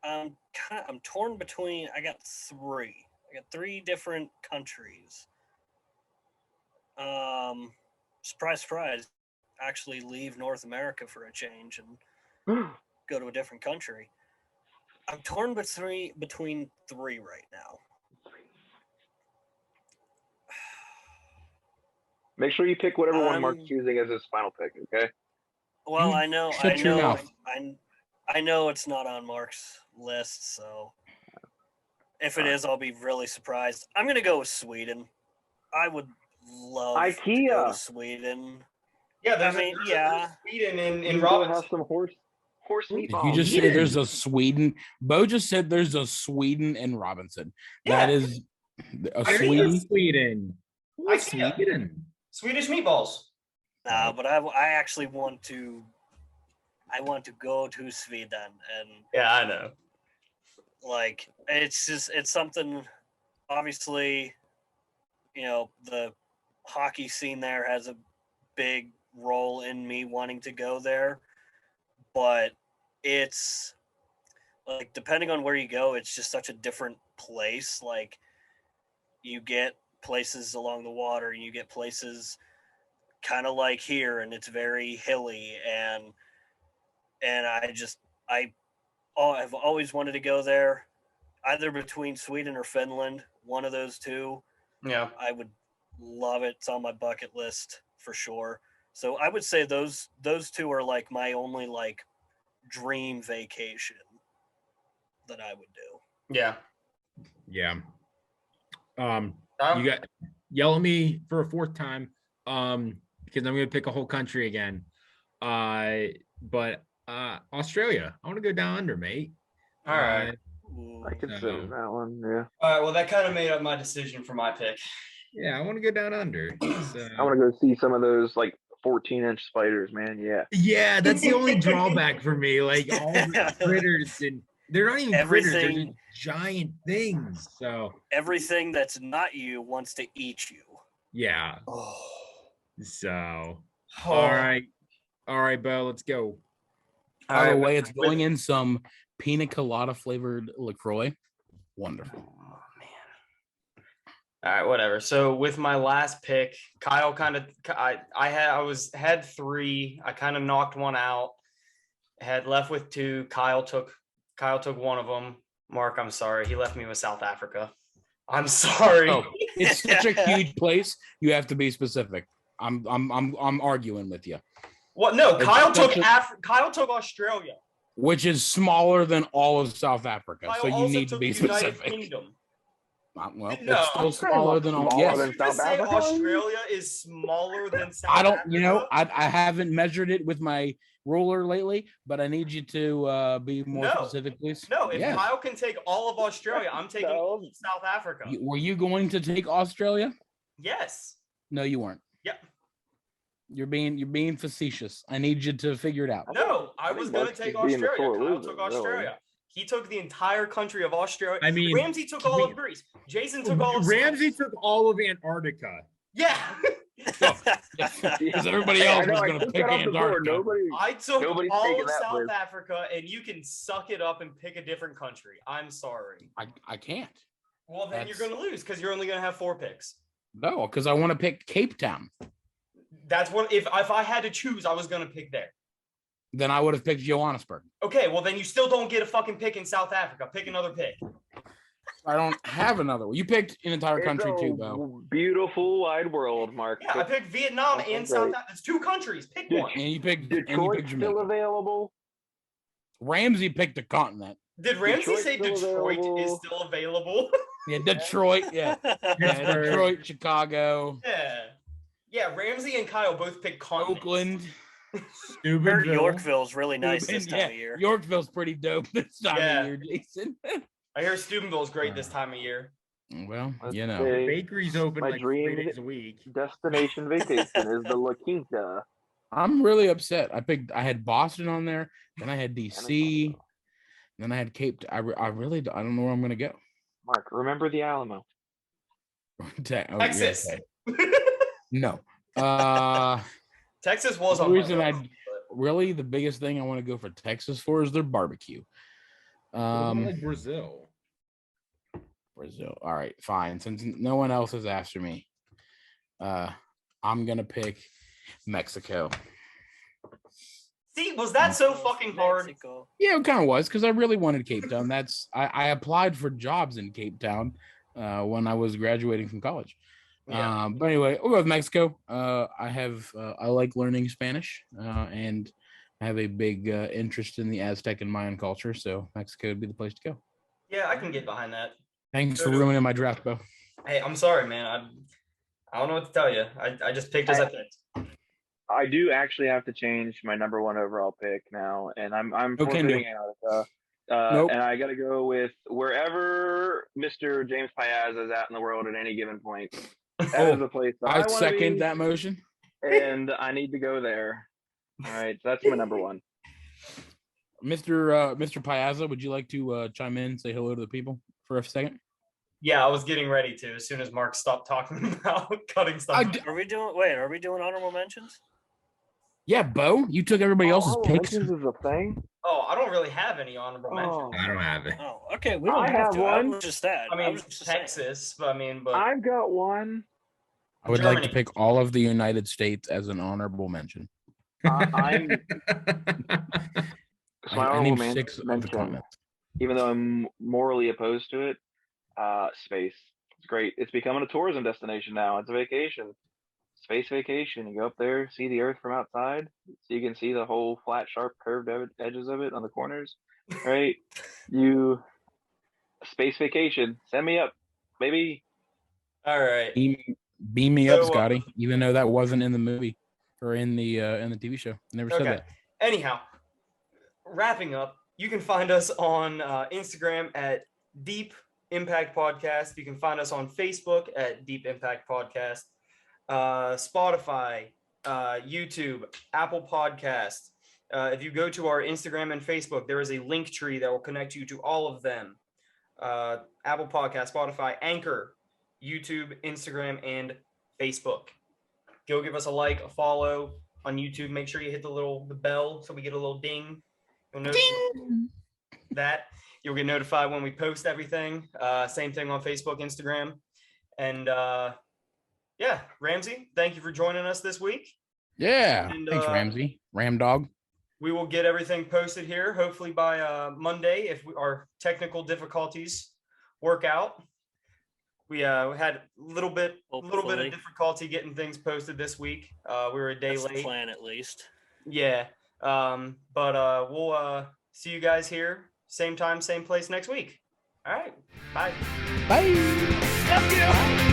I'm torn between. I got three different countries. Surprise, surprise. Actually leave North America for a change and go to a different country. I'm torn between three right now. Make sure you pick whatever one Mark's choosing as his final pick, okay? Well, I know it's not on Mark's list, so if it is, I'll be really surprised. I'm gonna go with Sweden. I would love IKEA. To go to Sweden. Yeah, there's Sweden in Robinson. Have some Horse Did meatballs. you just say Sweden. there's a Sweden? Bo just said there's a Sweden in Robinson. That Yeah. is a I mean, Sweden. Sweden. What's IKEA. Sweden? Swedish meatballs. Nah, but I actually want to. I want to go to Sweden, and Yeah, I know. like it's something. Obviously, the hockey scene there has a big role in me wanting to go there, but it's like depending on where you go, it's just such a different place. Like you get places along the water, and you get places kind of like here, and it's very hilly, and I've always wanted to go there, either between Sweden or Finland, one of those two. Yeah. I would love it. It's on my bucket list for sure. So I would say those two are like my only like dream vacation that I would do. Yeah. Yeah. You got yell at me for a fourth time. Because I'm gonna pick a whole country again. But Australia. I want to go down under, mate. All right. Ooh. I consider that one. Yeah. All right. Well, that kind of made up my decision for my pick. Yeah, I want to go down under. I want to go see some of those like 14-inch spiders, man. Yeah. Yeah, that's the only drawback for me. Like all the critters, and they're not even critters; they're just giant things. So everything that's not you wants to eat you. yeah. Oh. So all right, Bo, let's go. By the way, it's going in some pina colada flavored LaCroix. Wonderful. Oh, man. All right, whatever. So with my last pick, Kyle kind of, had three. I kind of knocked one out. Had left with two. Kyle took one of them. Mark, I'm sorry, he left me with South Africa. I'm sorry. Oh, it's such a huge place. You have to be specific. I'm arguing with you. What? No, It's Kyle took such Kyle took Australia. Which is smaller than all of South Africa. Kyle So you also need to took be the United specific. Kingdom. Well, No, it's still smaller than all. smaller Yes. than Did you just South say Africa? Australia is smaller than South I don't, Africa? I haven't measured it with my ruler lately, but I need you to be more No. specific, please. No, if Yes. Kyle can take all of Australia, I'm taking No. all of South Africa. Were you going to take Australia? Yes. No, you weren't. Yep. You're being facetious. I need you to figure it out. No, I was going to Mark's take just being the Australia. sore Kyle loser, took really. Australia. He took the entire country of Australia. I mean, Ramsey took all of Greece. Jason took all of Ramsey Spain. took all of Antarctica. Yeah. Because everybody else was going to pick Antarctica. I took Nobody's all taking of that South list. Africa, and you can suck it up and pick a different country. I'm sorry. I can't. Well, then you're That's- going to lose because you're only going to have 4 picks. No, because I want to pick Cape Town. That's what if I had to choose, I was going to pick there. Then I would have picked Johannesburg. Okay, well then you still don't get a fucking pick in South Africa. Pick another pick. I don't have another one. You picked an entire country too, Bo. Beautiful wide world, Mark. Yeah, I picked Vietnam Okay, and South great. Africa. It's 2 countries. Pick Did- one. And you picked Detroit still Jamaica. available? Ramsey picked a continent. Did Ramsey Detroit's say still Detroit is available. still available? Yeah, Detroit. Yeah, Detroit, Chicago, Yeah, Ramsey and Kyle both picked continents. Oakland. Heard Steubenville. Yorkville's really nice this Steuben- time of year. Yorkville's pretty dope this time Yeah. of year, Jason. I hear Steubenville's great this time of year. Well, Let's you know. say Bakery's open My like dream 3 days a week. destination vacation is the La Quinta. I'm really upset. I had Boston on there, then I had DC, then I had Cape. I don't know where I'm gonna go. Mark, remember the Alamo. Yeah, Texas. okay. No. Texas was The on my reason list, really the biggest thing I want to go for Texas for is their barbecue. What about, like Brazil. Brazil. All right, fine. Since no one else is after me, I'm gonna pick Mexico. See, was that so fucking hard? Mexico. Yeah, it kind of was because I really wanted Cape Town. I applied for jobs in Cape Town when I was graduating from college. Yeah. But anyway, we'll go with Mexico. I like learning Spanish, and I have a big interest in the Aztec and Mayan culture. So Mexico would be the place to go. Yeah, I can get behind that. Thanks for ruining my draft, Bo. Hey, I'm sorry, man. I don't know what to tell you. I just picked as I picked. I do actually have to change my number 1 overall pick now, and I'm No can do. forfeiting Antarctica. Nope. And I got to go with wherever Mr. James Piazza is at in the world at any given point. That is the place that I I want to second be, that motion. and I need to go there. All right, so that's my number 1. Mr. Piazza, would you like to chime in and say hello to the people for a second? Yeah, I was getting ready to as soon as Mark stopped talking about cutting stuff. Are we doing honorable mentions? Yeah, Bo, you took everybody else's picks. Mentions is a thing. Oh, I don't really have any honorable mentions. I don't have it. Oh, okay. We don't I have have to. one. I was just that. I mean, was just saying. Texas, but I've got one. I would like Germany. to pick all of the United States as an honorable mention. I'm. So my I honorable named 6 of the mention, comments. even though I'm morally opposed to it, space. It's great. It's becoming a tourism destination now. It's a vacation. Space vacation. You go up there, see the Earth from outside, so you can see the whole flat, sharp, curved edges of it on the corners. Right? Space vacation. Send me up, baby. All right. Beam me up, So, Scotty. Even though that wasn't in the movie or in the TV show. Never said that. Anyhow, wrapping up, you can find us on Instagram at Deep Impact Podcast. You can find us on Facebook at Deep Impact Podcast, Spotify, YouTube, Apple Podcast. If you go to our Instagram and Facebook, there is a link tree that will connect you to all of them. Apple Podcast, Spotify, Anchor, YouTube, Instagram, and Facebook. Go give us a like, a follow on YouTube. Make sure you hit the bell so we get a little ding. You'll know that. You'll get notified when we post everything. Same thing on Facebook, Instagram. And yeah, Ramsey, thank you for joining us this week. Yeah. And, thanks, Ramsey. Ram Dog. We will get everything posted here, hopefully by Monday, if our technical difficulties work out. We had a little bit of difficulty getting things posted this week. We were a day That's late. the plan, at least. Yeah. But we'll see you guys here, same time, same place next week. All right. Bye. Bye. F you.